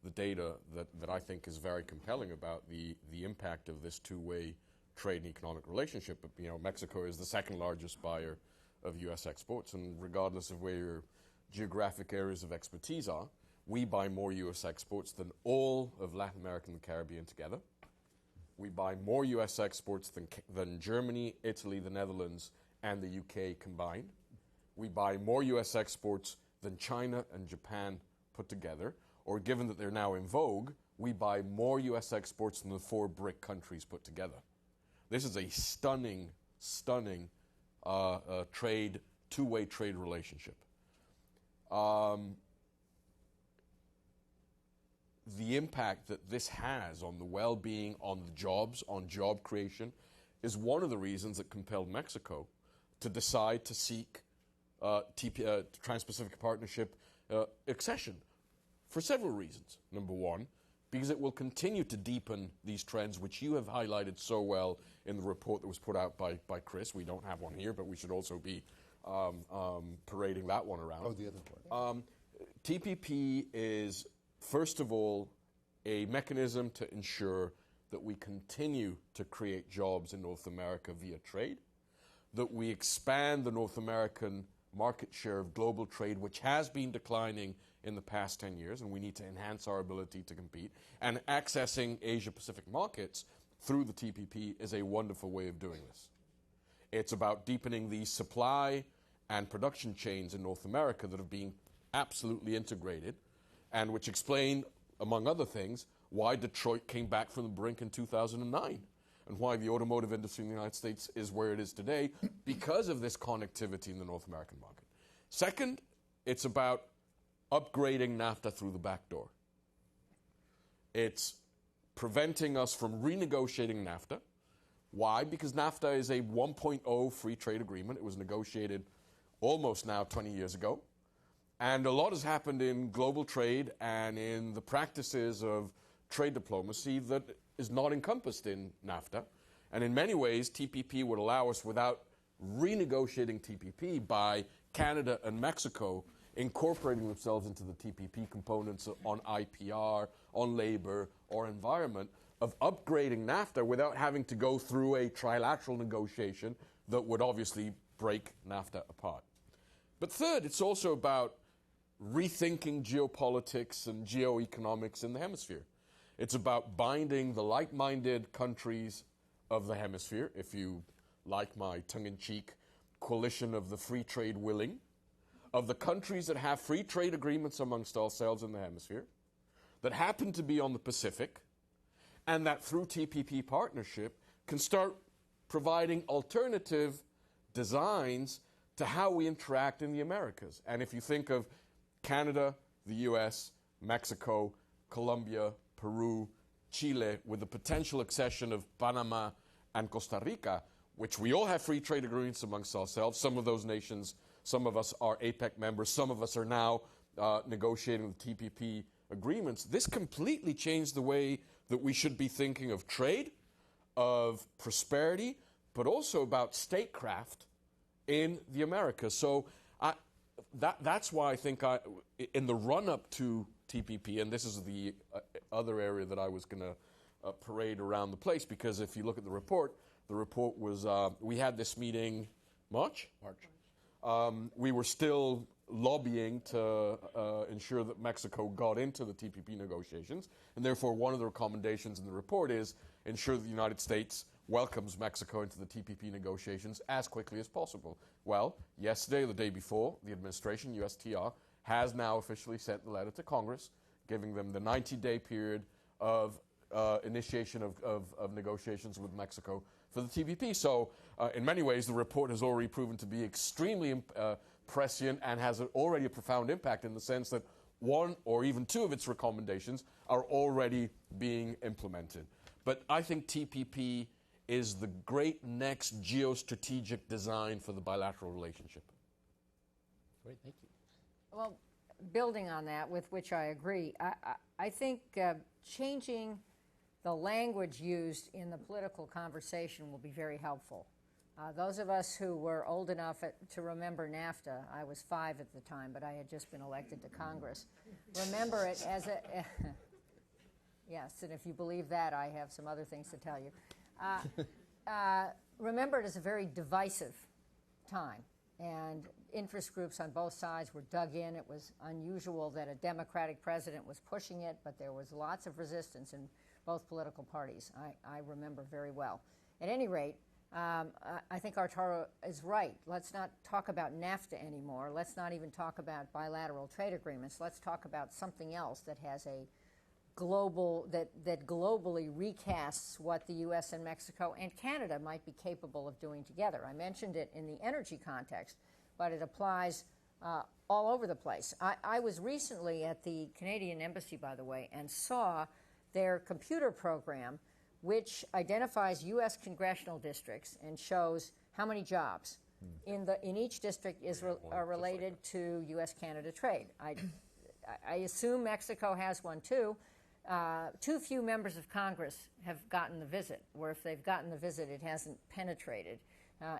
the data that I think is very compelling about the impact of this two-way trade and economic relationship. But, Mexico is the second largest buyer of U.S. exports, and regardless of where your geographic areas of expertise are, we buy more U.S. exports than all of Latin America and the Caribbean together. We buy more U.S. exports than Germany, Italy, the Netherlands, and the U.K. combined. We buy more U.S. exports than China and Japan put together, or given that they're now in vogue, we buy more U.S. exports than the 4 BRIC countries put together. This is a stunning two-way trade relationship. The impact that this has on the well-being, on the jobs, on job creation, is one of the reasons that compelled Mexico to decide to seek Trans-Pacific Partnership accession for several reasons. Number one, because it will continue to deepen these trends, which you have highlighted so well in the report that was put out by Chris. We don't have one here, but we should also be parading that one around. Oh, the other part. TPP is, first of all, a mechanism to ensure that we continue to create jobs in North America via trade, that we expand the North American market share of global trade, which has been declining in the past 10 years, and we need to enhance our ability to compete. And accessing Asia-Pacific markets through the TPP is a wonderful way of doing this. It's about deepening the supply and production chains in North America that have been absolutely integrated, and which explain, among other things, why Detroit came back from the brink in 2009. And why the automotive industry in the United States is where it is today, because of this connectivity in the North American market. Second, it's about upgrading NAFTA through the back door. It's preventing us from renegotiating NAFTA. Why? Because NAFTA is a 1.0 free trade agreement. It was negotiated almost now 20 years ago. And a lot has happened in global trade and in the practices of trade diplomacy that is not encompassed in NAFTA. And in many ways, TPP would allow us, without renegotiating TPP, by Canada and Mexico incorporating themselves into the TPP components on IPR, on labor, or environment, of upgrading NAFTA without having to go through a trilateral negotiation that would obviously break NAFTA apart. But third, it's also about rethinking geopolitics and geoeconomics in the hemisphere. It's about binding the like-minded countries of the hemisphere, if you like my tongue-in-cheek coalition of the free trade willing, of the countries that have free trade agreements amongst ourselves in the hemisphere, that happen to be on the Pacific, and that through TPP partnership can start providing alternative designs to how we interact in the Americas. And if you think of Canada, the US, Mexico, Colombia, Peru, Chile, with the potential accession of Panama and Costa Rica, which we all have free trade agreements amongst ourselves. Some of those nations, some of us are APEC members, some of us are now negotiating the TPP agreements. This completely changed the way that we should be thinking of trade, of prosperity, but also about statecraft in the Americas. So that's why I think in the run-up to TPP, and this is the other area that I was going to parade around the place, because if you look at the report was, we had this meeting March. We were still lobbying to ensure that Mexico got into the TPP negotiations, and therefore one of the recommendations in the report is ensure that the United States welcomes Mexico into the TPP negotiations as quickly as possible. Well, yesterday or the day before, the administration, USTR, has now officially sent the letter to Congress, giving them the 90-day period of initiation of negotiations with Mexico for the TPP. So in many ways, the report has already proven to be extremely prescient and has already a profound impact in the sense that one or even two of its recommendations are already being implemented. But I think TPP is the great next geostrategic design for the bilateral relationship. Great, thank you. Well, building on that, with which I agree, I think changing the language used in the political conversation will be very helpful. Those of us who were old enough to remember NAFTA, I was 5 at the time, but I had just been elected to Congress, remember it as a... yes, and if you believe that, I have some other things to tell you. Remember it as a very divisive time, and interest groups on both sides were dug in. It was unusual that a Democratic president was pushing it, but there was lots of resistance in both political parties. I remember very well. At any rate, I think Arturo is right. Let's not talk about NAFTA anymore. Let's not even talk about bilateral trade agreements. Let's talk about something else that has a global, that globally recasts what the U.S. and Mexico and Canada might be capable of doing together. I mentioned it in the energy context, but it applies all over the place. I was recently at the Canadian Embassy, by the way, and saw their computer program, which identifies U.S. congressional districts and shows how many jobs in each district are related to U.S.-Canada trade. I assume Mexico has one too. Too few members of Congress have gotten the visit, or if they've gotten the visit, it hasn't penetrated.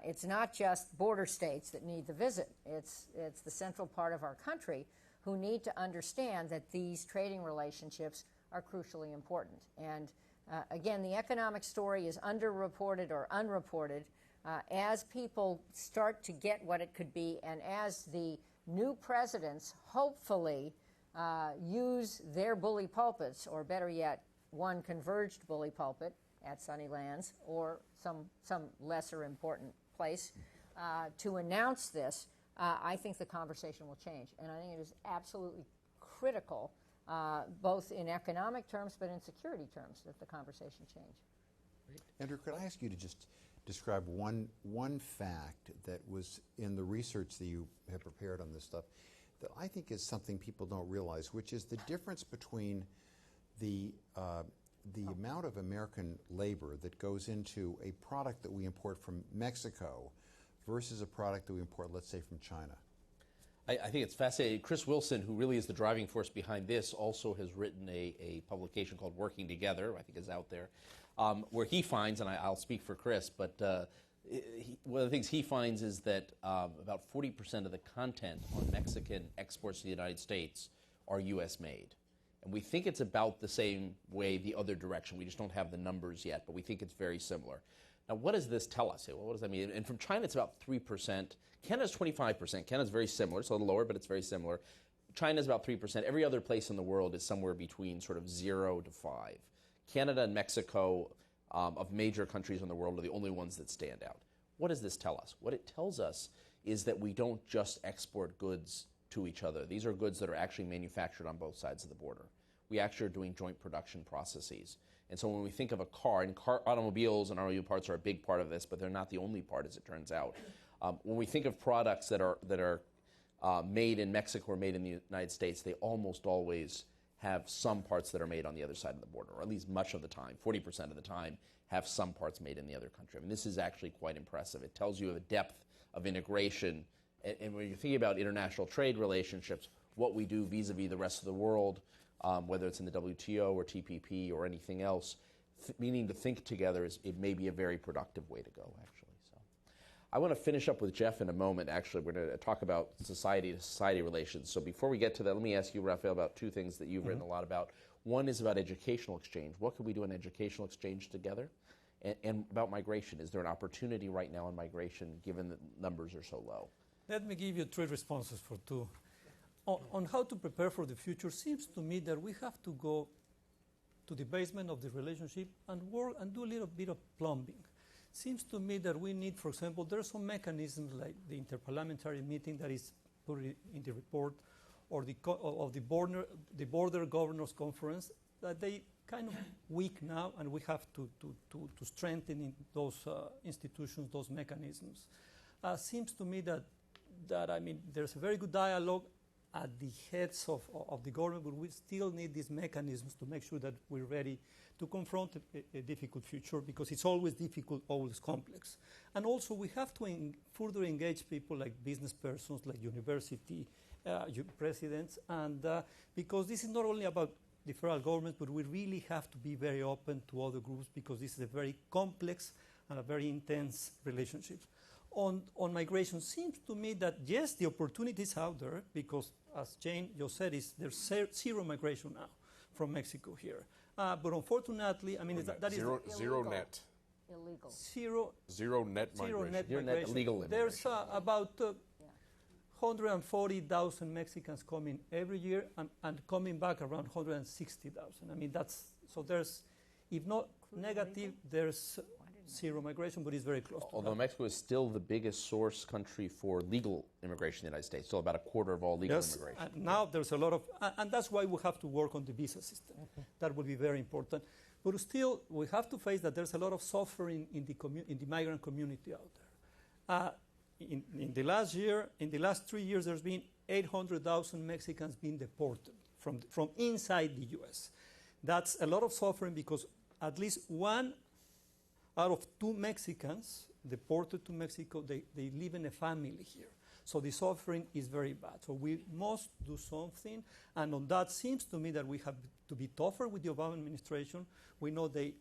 It's not just border states that need the visit. It's the central part of our country who need to understand that these trading relationships are crucially important. And again, the economic story is underreported or unreported. As people start to get what it could be, and as the new presidents hopefully use their bully pulpits, or better yet, one converged bully pulpit at Sunnylands or some lesser important place to announce this, I think the conversation will change. And I think it is absolutely critical, both in economic terms but in security terms, that the conversation change. Andrew, could I ask you to just describe one fact that was in the research that you have prepared on this stuff that I think is something people don't realize, which is the difference between the amount of American labor that goes into a product that we import from Mexico versus a product that we import, let's say, from China? I think it's fascinating. Chris Wilson, who really is the driving force behind this, also has written a publication called Working Together, I think is out there, where he finds, and I'll speak for Chris, but one of the things he finds is that about 40% of the content on Mexican exports to the United States are U.S. made. And we think it's about the same way the other direction. We just don't have the numbers yet, but we think it's very similar. Now, what does this tell us? Well, what does that mean? And from China, it's about 3%. Canada's 25%. Canada's very similar. It's a little lower, but it's very similar. China's about 3%. Every other place in the world is somewhere between sort of 0 to 5. Canada and Mexico, of major countries in the world, are the only ones that stand out. What does this tell us? What it tells us is that we don't just export goods to each other. These are goods that are actually manufactured on both sides of the border. We actually are doing joint production processes. And so when we think of a car, and automobiles and automobile parts are a big part of this, but they're not the only part, as it turns out. When we think of products that are made in Mexico or made in the United States, they almost always have some parts that are made on the other side of the border, or at least much of the time, 40% of the time, have some parts made in the other country. I mean, this is actually quite impressive. It tells you the depth of integration. And when you're thinking about international trade relationships, what we do vis-a-vis the rest of the world, whether it's in the WTO or TPP or anything else, meaning to think together, it may be a very productive way to go, actually. So, I want to finish up with Jeff in a moment, actually. We're going to talk about society-to-society relations. So before we get to that, let me ask you, Rafael, about two things that you've written a lot about. One is about educational exchange. What can we do in educational exchange together? And about migration. Is there an opportunity right now in migration, given that numbers are so low? Let me give you three responses for two. On how to prepare for the future, seems to me that we have to go to the basement of the relationship and work and do a little bit of plumbing. Seems to me that we need, for example, there are some mechanisms like the interparliamentary meeting that is put in the report, or the border governors conference, that they kind of weak now, and we have to strengthen in those institutions, those mechanisms. Seems to me that I mean, there's a very good dialogue at the heads of the government, but we still need these mechanisms to make sure that we're ready to confront a difficult future, because it's always difficult, always complex. And also we have to further engage people like business persons, like university presidents, and because this is not only about the federal government, but we really have to be very open to other groups, because this is a very complex and a very intense relationship. On migration, seems to me that yes, the opportunity is out there, because as Jane just said, there's zero migration now from Mexico here. But unfortunately, I mean, that zero net. Illegal. Zero net migration. Illegal immigration. There's about 140,000 Mexicans coming every year, and coming back around 160,000. I mean, there's, if not negative, there's zero migration, but it's very close. Although Mexico is still the biggest source country for legal immigration in the United States, still about a quarter of all legal immigration. And now there's a lot of, and that's why we have to work on the visa system. That will be very important. But still, we have to face that there's a lot of suffering in the migrant community out there. In the last 3 years, there's been 800,000 Mexicans being deported from inside the U.S. That's a lot of suffering, because at least 1 out of 2 Mexicans deported to Mexico, they live in a family here. So the suffering is very bad. So we must do something. And on that, seems to me that we have to be tougher with the Obama administration. We know they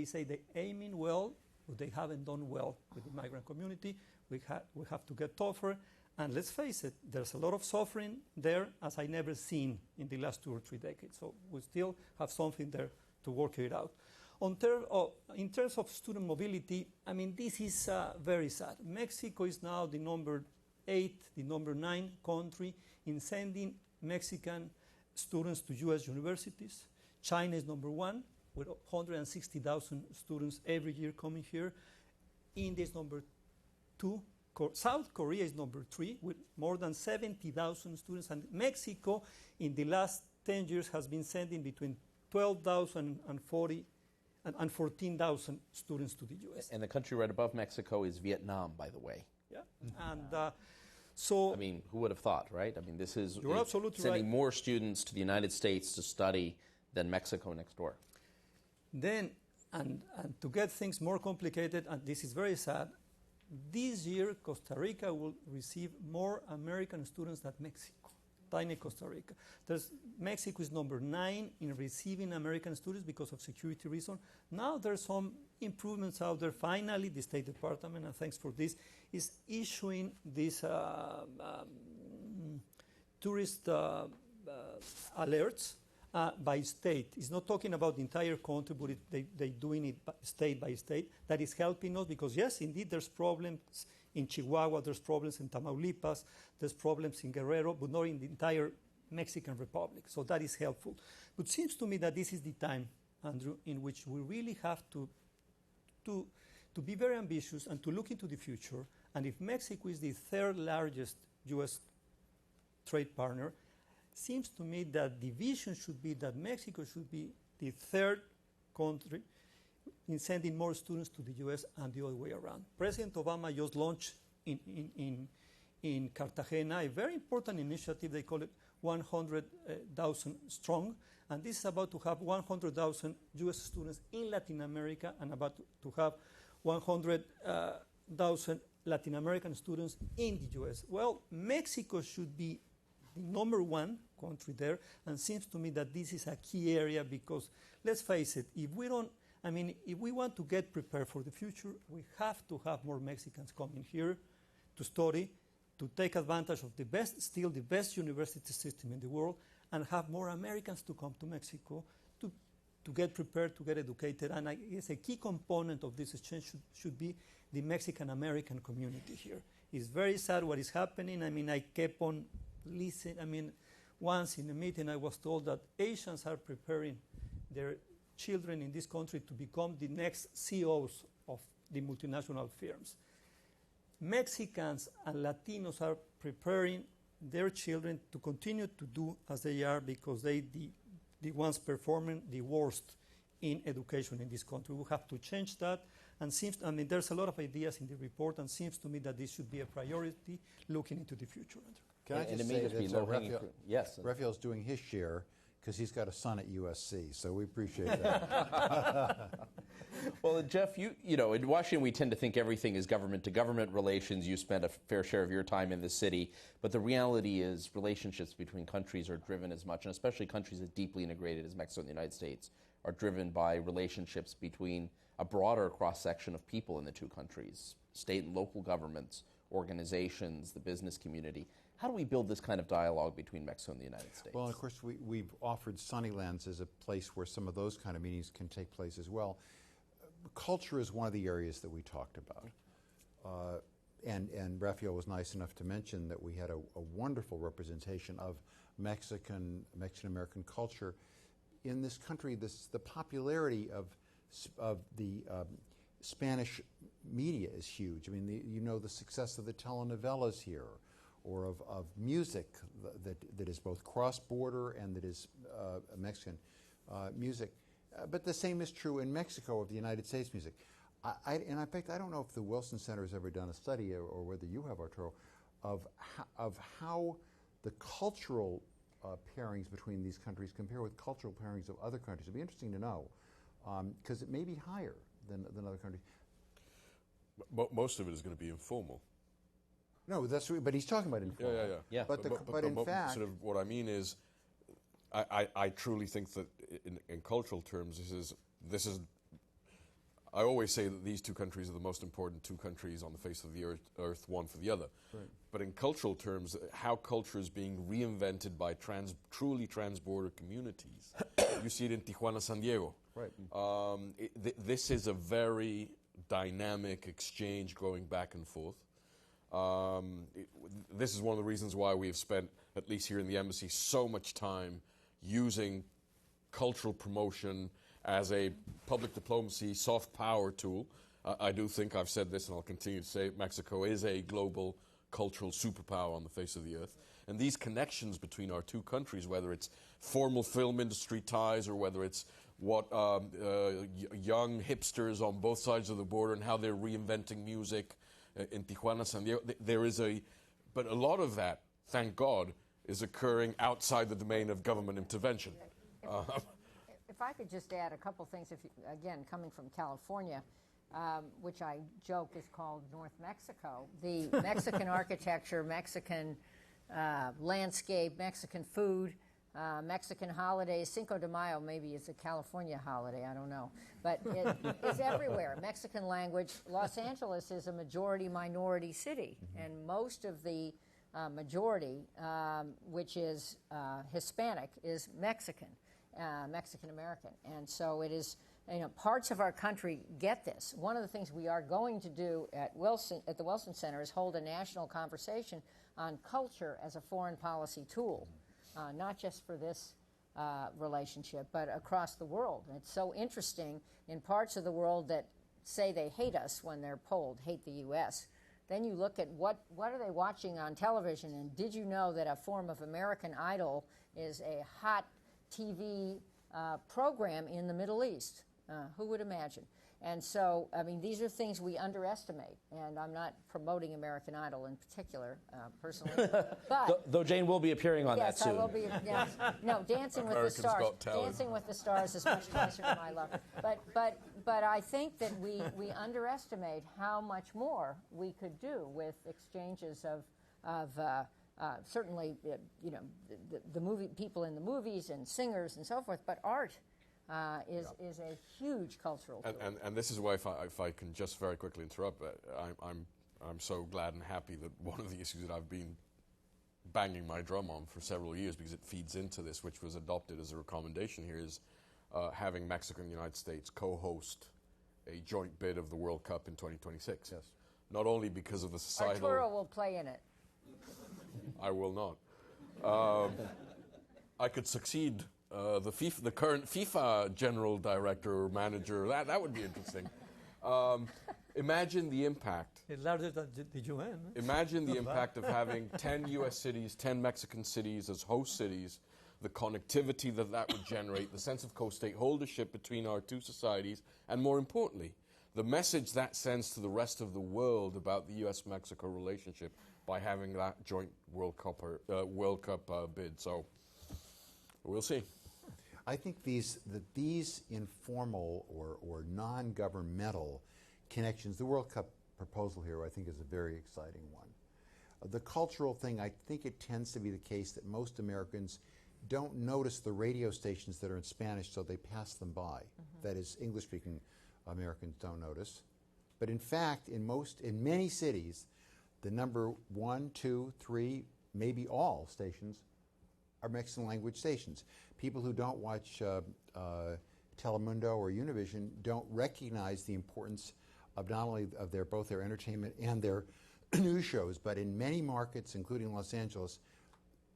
say they're aiming well, but they haven't done well with the migrant community. We have to get tougher. And let's face it, there's a lot of suffering there as I never seen in the last 2 or 3 decades. So we still have something there to work it out. In terms of student mobility, I mean, this is very sad. Mexico is now the number 8, the number 9 country in sending Mexican students to U.S. universities. China is number 1, with 160,000 students every year coming here. India is number 2. South Korea is number 3, with more than 70,000 students. And Mexico, in the last 10 years, has been sending between 12,000 and 14,000 students to the U.S. And the country right above Mexico is Vietnam, by the way. Yeah, and so... I mean, who would have thought, right? I mean, this is you're absolutely sending right. more students to the United States to study than Mexico next door. Then, and to get things more complicated, and this is very sad, this year Costa Rica will receive more American students than Mexico. Tiny Costa Rica. Mexico is number 9 in receiving American students because of security reasons. Now there's some improvements out there. Finally, the State Department, and thanks for this, is issuing these tourist alerts by state. It's not talking about the entire country, but they're doing it state by state. That is helping us because, yes, indeed, there's problems in Chihuahua, there's problems in Tamaulipas, there's problems in Guerrero, but not in the entire Mexican Republic. So that is helpful. But it seems to me that this is the time, Andrew, in which we really have to be very ambitious and to look into the future. And if Mexico is the 3rd largest U.S. trade partner, seems to me that the vision should be that Mexico should be the 3rd country in sending more students to the U.S. and the other way around. President Obama just launched in Cartagena a very important initiative. They call it 100,000 Strong, and this is about to have 100,000 U.S. students in Latin America and about to have 100,000 Latin American students in the U.S. Well, Mexico should be the number 1 country there, and seems to me that this is a key area because, let's face it, if we want to get prepared for the future, we have to have more Mexicans coming here to study, to take advantage of the best university system in the world, and have more Americans to come to Mexico to get prepared, to get educated. And I guess a key component of this exchange should be the Mexican-American community here. It's very sad what is happening. I kept on listening. Once in a meeting I was told that Asians are preparing their children in this country to become the next CEOs of the multinational firms. Mexicans and Latinos are preparing their children to continue to do as they are because they the ones performing the worst in education in this country. We have to change that, and there's a lot of ideas in the report, and seems to me that this should be a priority looking into the future. Can I just say that Raphael's doing his share because he's got a son at USC, so we appreciate that. Well, Jeff, you know, in Washington we tend to think everything is government-to-government relations. You spend a fair share of your time in the city, but the reality is relationships between countries are driven as much, and especially countries as deeply integrated as Mexico and the United States, are driven by relationships between a broader cross-section of people in the two countries, state and local governments, organizations, the business community. How do we build this kind of dialogue between Mexico and the United States? Well, of course, we've offered Sunnylands as a place where some of those kind of meetings can take place as well. Culture is one of the areas that we talked about. And Raphael was nice enough to mention that we had a wonderful representation of Mexican-American culture in this country. The popularity of the Spanish media is huge. I mean, the success of the telenovelas here, or of music that is both cross-border and that is Mexican music. But the same is true in Mexico of the United States music. In fact, I don't know if the Wilson Center has ever done a study, or whether you have, Arturo, of how the cultural pairings between these countries compare with cultural pairings of other countries. It'd be interesting to know, because it may be higher than other countries. Most of it is going to be informal. No, that's but he's talking about informal. Yeah. But in fact, sort of what I mean is, I truly think that in cultural terms, this is. I always say that these two countries are the most important two countries on the face of the earth, one for the other. Right. But in cultural terms, how culture is being reinvented by truly trans-border communities. You see it in Tijuana, San Diego. Right. This is a very dynamic exchange going back and forth. This is one of the reasons why we have spent, at least here in the embassy, so much time using cultural promotion as a public diplomacy soft power tool. I do think, I've said this and I'll continue to say it, Mexico is a global cultural superpower on the face of the earth. And these connections between our two countries, whether it's formal film industry ties or whether it's what young hipsters on both sides of the border and how they're reinventing music in Tijuana, San Diego, but a lot of that, thank God, is occurring outside the domain of government intervention. If I could just add a couple things, again, coming from California, which I joke is called North Mexico. The Mexican architecture, Mexican landscape, Mexican food, Mexican holidays. Cinco de Mayo maybe is a California holiday, I don't know. But it is everywhere. Mexican language. Los Angeles is a majority-minority city, and most of the majority, which is Hispanic, is Mexican, Mexican-American. And so it is, parts of our country get this. One of the things we are going to do at the Wilson Center is hold a national conversation on culture as a foreign policy tool. Not just for this relationship, but across the world. And it's so interesting in parts of the world that say they hate us when they're polled, hate the U.S. Then you look at what are they watching on television, and did you know that a form of American Idol is a hot TV program in the Middle East? Who would imagine? And so, I mean, these are things we underestimate, and I'm not promoting American Idol in particular, personally. But Though Jane will be appearing on that soon. Yes, I will be. Yes. No, Dancing with the Stars. Dancing with the Stars is much closer to my love. But I think that we underestimate how much more we could do with exchanges of certainly the movie people in the movies and singers and so forth, but art. Is a huge cultural tool. And this is why, if I can just very quickly interrupt, I'm so glad and happy that one of the issues that I've been banging my drum on for several years, because it feeds into this, which was adopted as a recommendation here, is having Mexico and the United States co-host a joint bid of the World Cup in 2026. Yes. Not only because of the societal... Arturo will play in it. I will not. I could succeed the current FIFA general director or manager. That would be interesting. Imagine the impact. It's larger than the UN. Imagine the impact of having 10 U.S. cities, 10 Mexican cities as host cities, the connectivity that would generate, the sense of co-stakeholdership between our two societies, and more importantly, the message that sends to the rest of the world about the U.S.-Mexico relationship by having that joint World Cup bid. So we'll see. I think these informal or non-governmental connections, the World Cup proposal here, I think, is a very exciting one. The cultural thing, I think it tends to be the case that most Americans don't notice the radio stations that are in Spanish, so they pass them by. That is, English-speaking Americans don't notice. But in fact, in many cities, the number 1, 2, 3, maybe all stations are Mexican language stations. People who don't watch Telemundo or Univision don't recognize the importance of not only of both their entertainment and their news shows, but in many markets, including Los Angeles,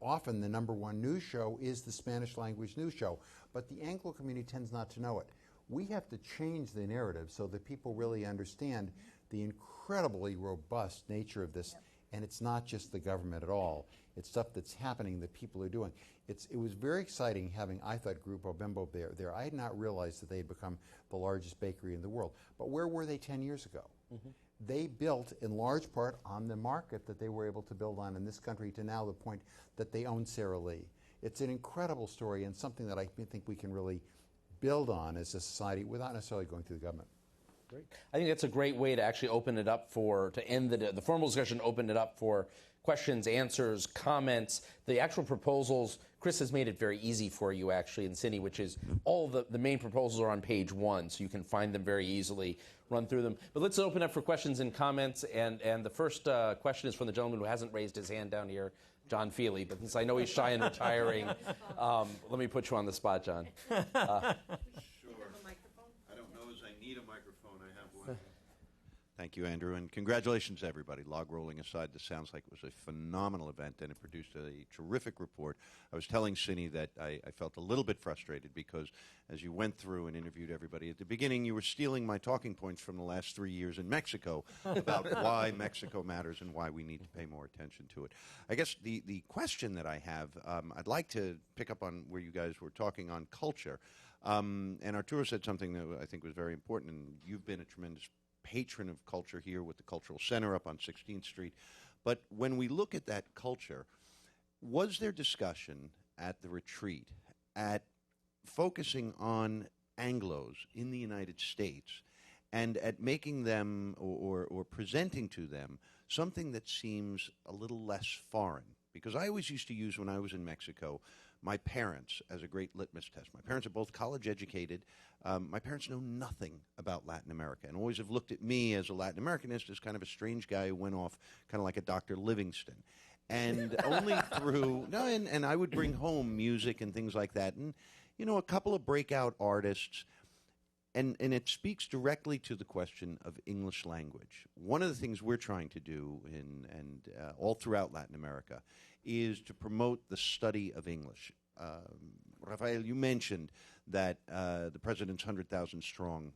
often the number one news show is the Spanish language news show. But the Anglo community tends not to know it. We have to change the narrative so that people really understand the incredibly robust nature of this. Yep. And it's not just the government at all. It's stuff that's happening that people are doing. It was very exciting having, I thought, Grupo Bimbo there. I had not realized that they had become the largest bakery in the world. But where were they 10 years ago? Mm-hmm. They built, in large part, on the market that they were able to build on in this country to now the point that they own Sara Lee. It's an incredible story and something that I think we can really build on as a society without necessarily going through the government. Great. I think that's a great way to actually open it up to end the formal discussion, open it up for questions, answers, comments. The actual proposals, Chris has made it very easy for you actually in Cindy, which is all the main proposals are on page 1, so you can find them very easily, run through them. But let's open up for questions and comments, and the first question is from the gentleman who hasn't raised his hand down here, John Feely, but since I know he's shy and retiring, let me put you on the spot, John. Sure. I don't know as I need a microphone. I have one. Thank you, Andrew, and congratulations, everybody. Log rolling aside, this sounds like it was a phenomenal event, and it produced a terrific report. I was telling Cindy that I felt a little bit frustrated because as you went through and interviewed everybody at the beginning, you were stealing my talking points from the last 3 years in Mexico about why Mexico matters and why we need to pay more attention to it. I guess the question that I have, I'd like to pick up on where you guys were talking on culture. And Arturo said something that I think was very important, and you've been a tremendous patron of culture here with the Cultural Center up on 16th Street. But when we look at that culture, was there discussion at the retreat at focusing on Anglos in the United States and at making them or presenting to them something that seems a little less foreign. Because I always used to use, when I was in Mexico, my parents as a great litmus test. My parents are both college educated. My parents know nothing about Latin America and always have looked at me as a Latin Americanist as kind of a strange guy who went off kind of like a Dr. Livingston. And only through, no, and I would bring home music and things like that. And, you know, a couple of breakout artists. And it speaks directly to the question of English language. One of the things we're trying to do all throughout Latin America is to promote the study of English. Rafael, you mentioned that the President's 100,000 Strong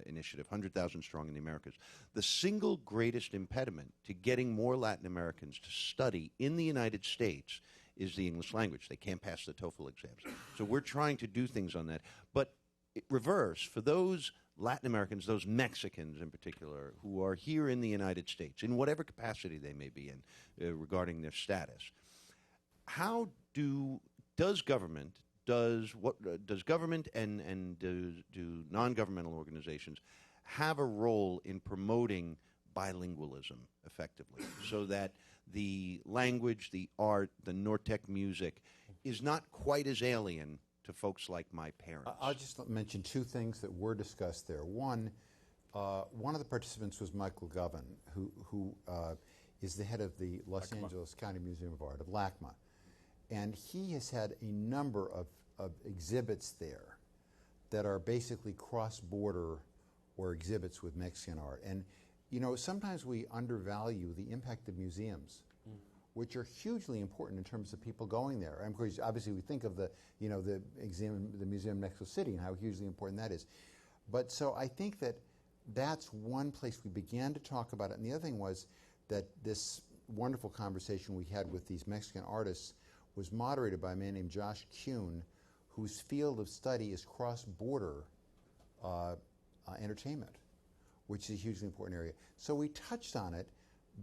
initiative, 100,000 Strong in the Americas, the single greatest impediment to getting more Latin Americans to study in the United States is the English language. They can't pass the TOEFL exams. So we're trying to do things on that. But reverse, for those Latin Americans, those Mexicans in particular, who are here in the United States, in whatever capacity they may be in regarding their status, how does government and do non-governmental organizations have a role in promoting bilingualism effectively, so that the language, the art, the Nortec music is not quite as alien to folks like my parents? I'll just mention two things that were discussed there. One of the participants was Michael Govan, who is the head of the Los Angeles County Museum of Art, of LACMA. And he has had a number of exhibits there that are basically cross-border or exhibits with Mexican art. And, you know, sometimes we undervalue the impact of museums, which are hugely important in terms of people going there. And of course, obviously, we think of the museum in Mexico City and how hugely important that is. But so I think that that's one place we began to talk about it. And the other thing was that this wonderful conversation we had with these Mexican artists was moderated by a man named Josh Kuhn, whose field of study is cross-border entertainment, which is a hugely important area. So we touched on it.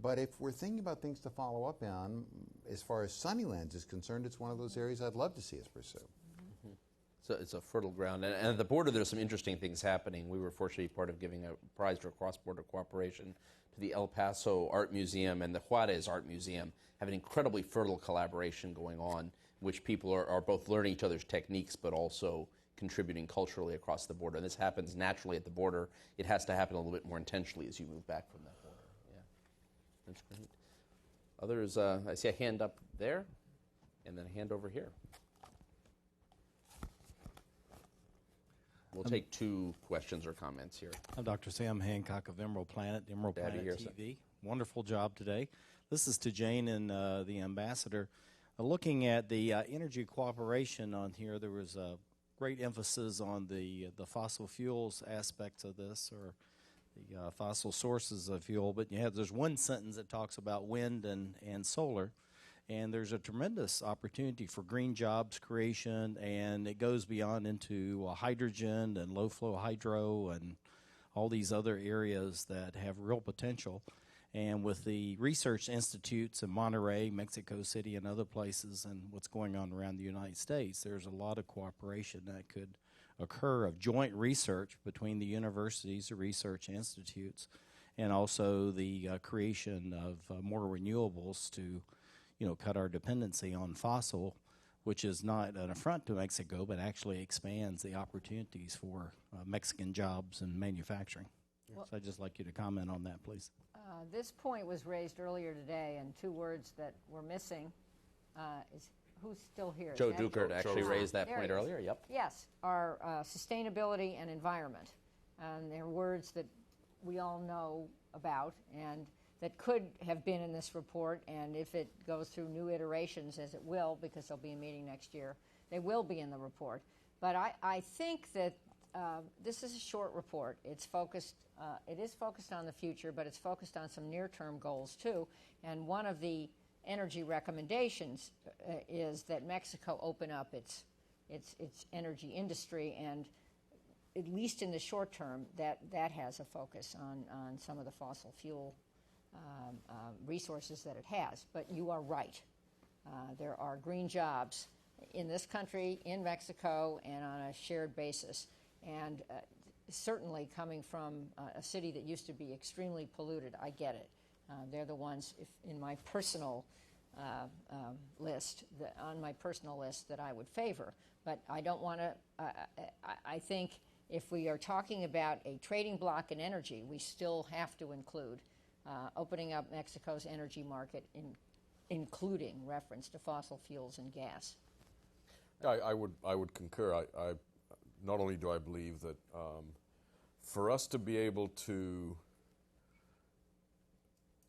But if we're thinking about things to follow up on, as far as Sunnylands is concerned, it's one of those areas I'd love to see us pursue. Mm-hmm. So it's a fertile ground. And at the border, there's some interesting things happening. We were fortunately part of giving a prize for cross-border cooperation to the El Paso Art Museum and the Juarez Art Museum, have an incredibly fertile collaboration going on, in which people are both learning each other's techniques, but also contributing culturally across the border. And this happens naturally at the border. It has to happen a little bit more intentionally as you move back from that border. That's great. Others, I see a hand up there, and then a hand over here. We'll take two questions or comments here. I'm Dr. Sam Hancock of Emerald Planet, Emerald Planet TV. Wonderful job today. This is to Jane and the ambassador. Looking at the energy cooperation on here, there was a great emphasis on the fossil fuels aspects of this, or the fossil sources of fuel, but there's one sentence that talks about wind and solar, and there's a tremendous opportunity for green jobs creation, and it goes beyond into hydrogen and low-flow hydro and all these other areas that have real potential. And with the research institutes in Monterey, Mexico City, and other places, and what's going on around the United States, there's a lot of cooperation that could occur of joint research between the universities, the research institutes, and also the creation of more renewables to, cut our dependency on fossil, which is not an affront to Mexico, but actually expands the opportunities for Mexican jobs and manufacturing. Well, so I'd just like you to comment on that, please. This point was raised earlier today, and two words that were missing is who's still here? Joe Dukert actually raised that point earlier. Yep. Yes, are sustainability and environment. And they're words that we all know about and that could have been in this report. And if it goes through new iterations, as it will, because there'll be a meeting next year, they will be in the report. But I think that this is a short report. It's focused. It is focused on the future, but it's focused on some near-term goals too. And one of the energy recommendations is that Mexico open up its energy industry, and at least in the short term, that has a focus on some of the fossil fuel resources that it has. But you are right. There are green jobs in this country, in Mexico, and on a shared basis. And certainly coming from a city that used to be extremely polluted. I get it. They're the ones, in my personal list, on my personal list, that I would favor. But I don't want to. I think if we are talking about a trading bloc in energy, we still have to include opening up Mexico's energy market, including reference to fossil fuels and gas. I would concur. I not only do I believe that for us to be able to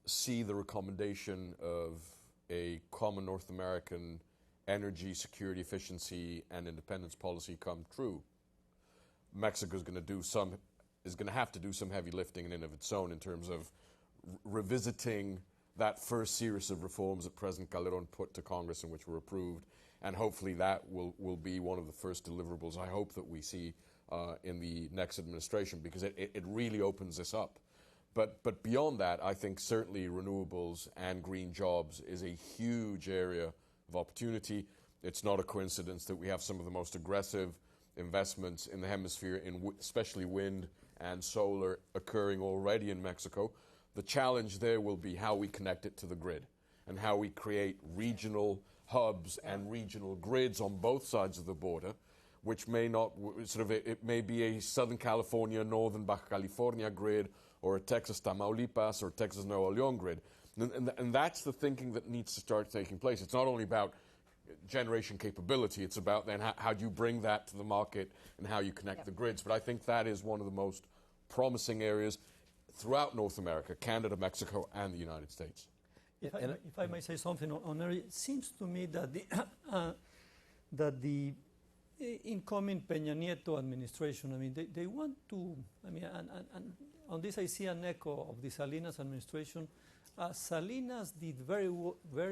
see the recommendation of a common North American energy security, efficiency, and independence policy come true, Mexico is going to have to do some heavy lifting in and of its own in terms of revisiting that first series of reforms that President Calderon put to Congress and which were approved, and hopefully that will be one of the first deliverables I hope that we see in the next administration, because it really opens this up. But beyond that, I think certainly renewables and green jobs is a huge area of opportunity. It's not a coincidence that we have some of the most aggressive investments in the hemisphere, in especially wind and solar, occurring already in Mexico. The challenge there will be how we connect it to the grid and how we create regional hubs and regional grids on both sides of the border, which may not it may be a Southern California, Northern Baja California grid, or a Texas Tamaulipas or Texas Nuevo León grid. And that's the thinking that needs to start taking place. It's not only about generation capability, it's about then how do you bring that to the market and how you connect the grids. But I think that is one of the most promising areas throughout North America, Canada, Mexico, and the United States. If I may say something on area, it seems to me that the incoming Peña Nieto administration, I mean, they want to, I mean, and on this I see an echo of the Salinas administration. Salinas did very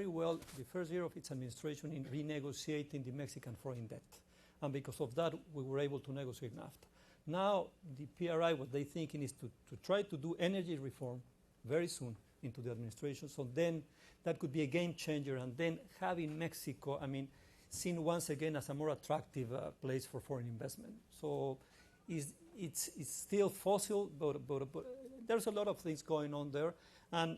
well the first year of its administration in renegotiating the Mexican foreign debt. And because of that, we were able to negotiate NAFTA. Now, the PRI, what they're thinking is to try to do energy reform very soon into the administration. So then that could be a game changer. And then having Mexico, I mean, seen once again as a more attractive place for foreign investment. So it's still fossil, but there's a lot of things going on there. And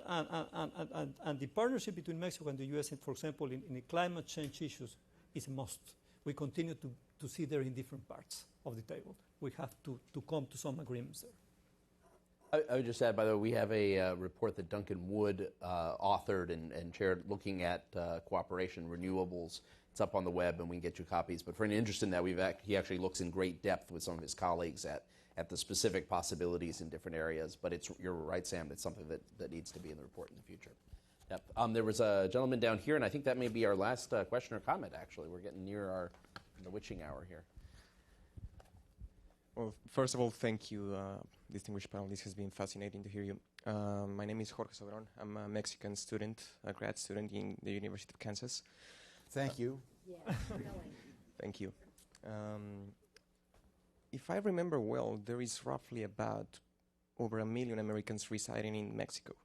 the partnership between Mexico and the U.S., for example, in the climate change issues, is a must. We continue to see there in different parts of the table. We have to come to some agreements there. I would just add, by the way, we have a report that Duncan Wood authored and chaired looking at cooperation renewables. It's up on the web, and we can get you copies. But for any interest in that, he actually looks in great depth with some of his colleagues at the specific possibilities in different areas. But you're right, Sam, it's something that needs to be in the report in the future. Yep. There was a gentleman down here, and I think that may be our last question or comment, actually. We're getting near the witching hour here. Well, first of all, thank you, distinguished panel. This has been fascinating to hear you. My name is Jorge Sobron. I'm a Mexican student, a grad student in the University of Kansas. Thank you. Yeah, really. Thank you. If I remember well, there is roughly about over 1 million Americans residing in Mexico.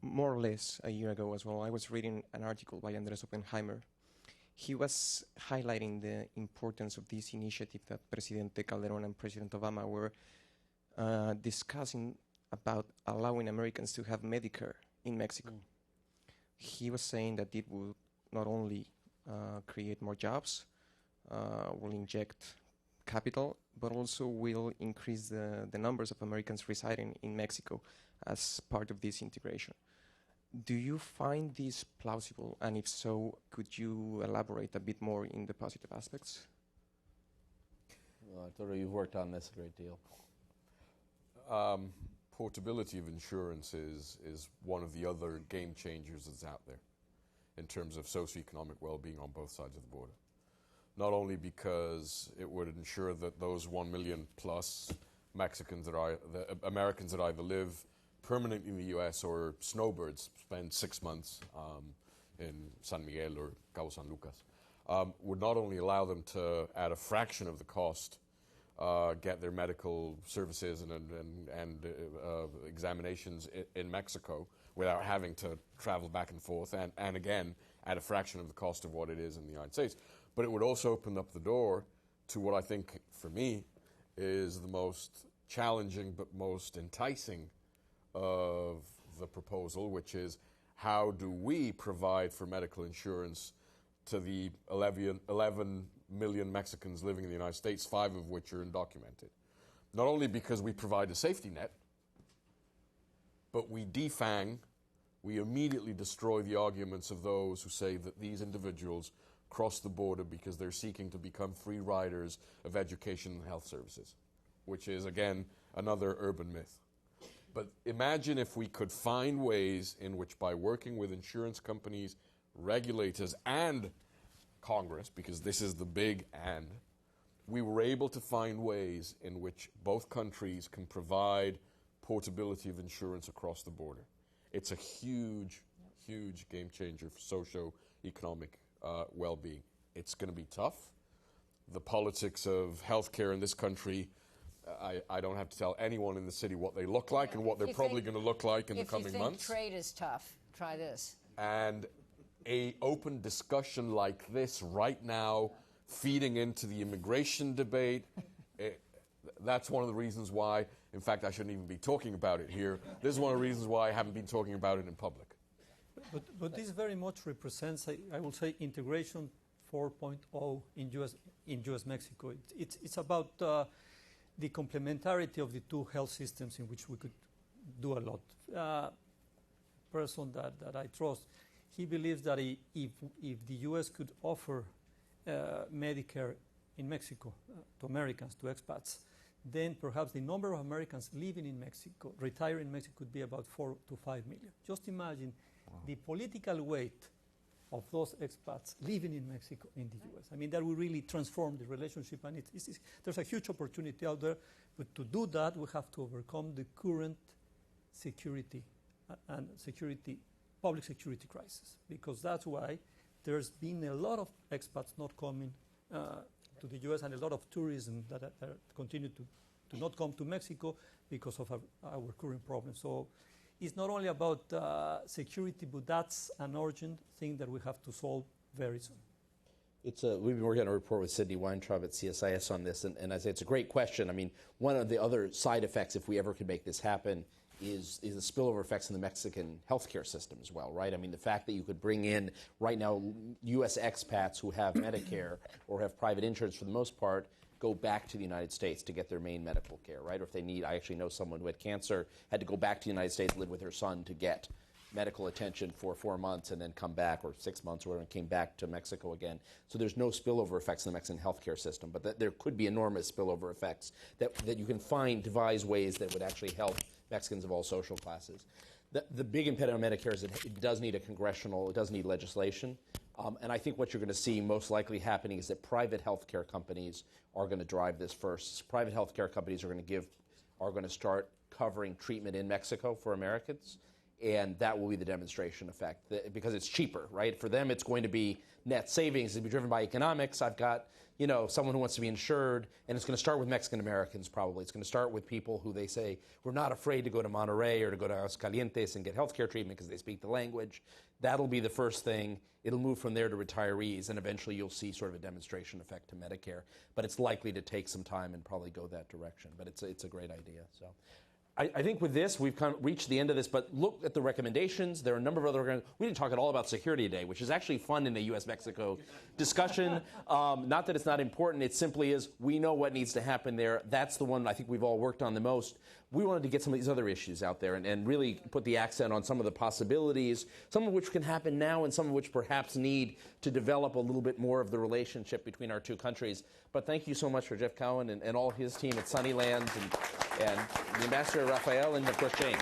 More or less a year ago as well, I was reading an article by Andrés Oppenheimer. He was highlighting the importance of this initiative that Presidente Calderon and President Obama were discussing about allowing Americans to have Medicare in Mexico. He was saying that it will not only create more jobs, will inject capital, but also will increase the numbers of Americans residing in Mexico as part of this integration. Do you find this plausible? And if so, could you elaborate a bit more in the positive aspects? Well, Arturo, you've worked on this a great deal. Portability of insurance is one of the other game changers that's out there in terms of socioeconomic well-being on both sides of the border. Not only because it would ensure that those 1 million plus Americans that either live permanently in the U.S. or snowbirds spend 6 months in San Miguel or Cabo San Lucas, would not only allow them to, at a fraction of the cost, get their medical services and examinations in Mexico without having to travel back and forth, and again, at a fraction of the cost of what it is in the United States. But it would also open up the door to what I think for me, is the most challenging but most enticing of the proposal, which is how do we provide for medical insurance to the 11 million Mexicans living in the United States, 5 of which are undocumented. Not only because we provide a safety net, but we defang, we immediately destroy the arguments of those who say that these individuals cross the border because they're seeking to become free riders of education and health services, which is, again, another urban myth. But imagine if we could find ways in which, by working with insurance companies, regulators, and Congress, because this is the big and, we were able to find ways in which both countries can provide portability of insurance across the border. It's a huge, huge game changer for socio-economic well-being. It's going to be tough. The politics of healthcare in this country, I don't have to tell anyone in the city what they look like and what they're probably going to look like in the coming months. If you think trade is tough, try this. And a open discussion like this right now, feeding into the immigration debate, that's one of the reasons why, in fact, I shouldn't even be talking about it here. This is one of the reasons why I haven't been talking about it in public. But this very much represents, I will say, integration 4.0 in US-Mexico. It's about the complementarity of the two health systems in which we could do a lot. Person that I trust, he believes that if the U.S. could offer Medicare in Mexico to Americans, to expats, then perhaps the number of Americans living in Mexico, retiring in Mexico, could be about 4 to 5 million. Just imagine the political weight of those expats living in Mexico, in the U.S. I mean, that will really transform the relationship, and there's a huge opportunity out there. But to do that, we have to overcome the current security and public security crisis, because that's why there's been a lot of expats not coming to the U.S. and a lot of tourism that continue to not come to Mexico because of our current problems. So it's not only about security, but that's an urgent thing that we have to solve very soon. We've been working on a report with Sidney Weintraub at CSIS on this, and I say it's a great question. I mean, one of the other side effects, if we ever could make this happen, is the spillover effects in the Mexican healthcare system as well, right? I mean, the fact that you could bring in, right now, U.S. expats who have Medicare or have private insurance for the most part, go back to the United States to get their main medical care, right? Or if they need, I actually know someone who had cancer, had to go back to the United States, live with her son to get medical attention for 4 months and then come back, or 6 months or whatever, and came back to Mexico again. So there's no spillover effects in the Mexican healthcare system, but there could be enormous spillover effects that you can devise ways that would actually help Mexicans of all social classes. The big impediment on Medicare is it does need legislation. And I think what you're going to see most likely happening is that private healthcare companies are going to drive this first. Private healthcare companies are going to start covering treatment in Mexico for Americans, and that will be the demonstration effect because it's cheaper, right? For them, it's going to be net savings. It'll be driven by economics. I've got someone who wants to be insured, and it's going to start with Mexican Americans probably. It's going to start with people who they say we're not afraid to go to Monterrey or to go to Aguascalientes and get healthcare treatment because they speak the language. That'll be the first thing. It'll move from there to retirees, and eventually you'll see sort of a demonstration effect to Medicare. But it's likely to take some time and probably go that direction. But it's a great idea. So I think with this, we've kind of reached the end of this, but look at the recommendations. There are a number of other we didn't talk at all about security today, which is actually fun in a U.S.-Mexico discussion. Not that it's not important. It simply is we know what needs to happen there. That's the one I think we've all worked on the most. We wanted to get some of these other issues out there and really put the accent on some of the possibilities, some of which can happen now and some of which perhaps need to develop a little bit more of the relationship between our two countries. But thank you so much for Jeff Cowan and all his team at Sunnylands and the Ambassador Rafael and, of course, Jane.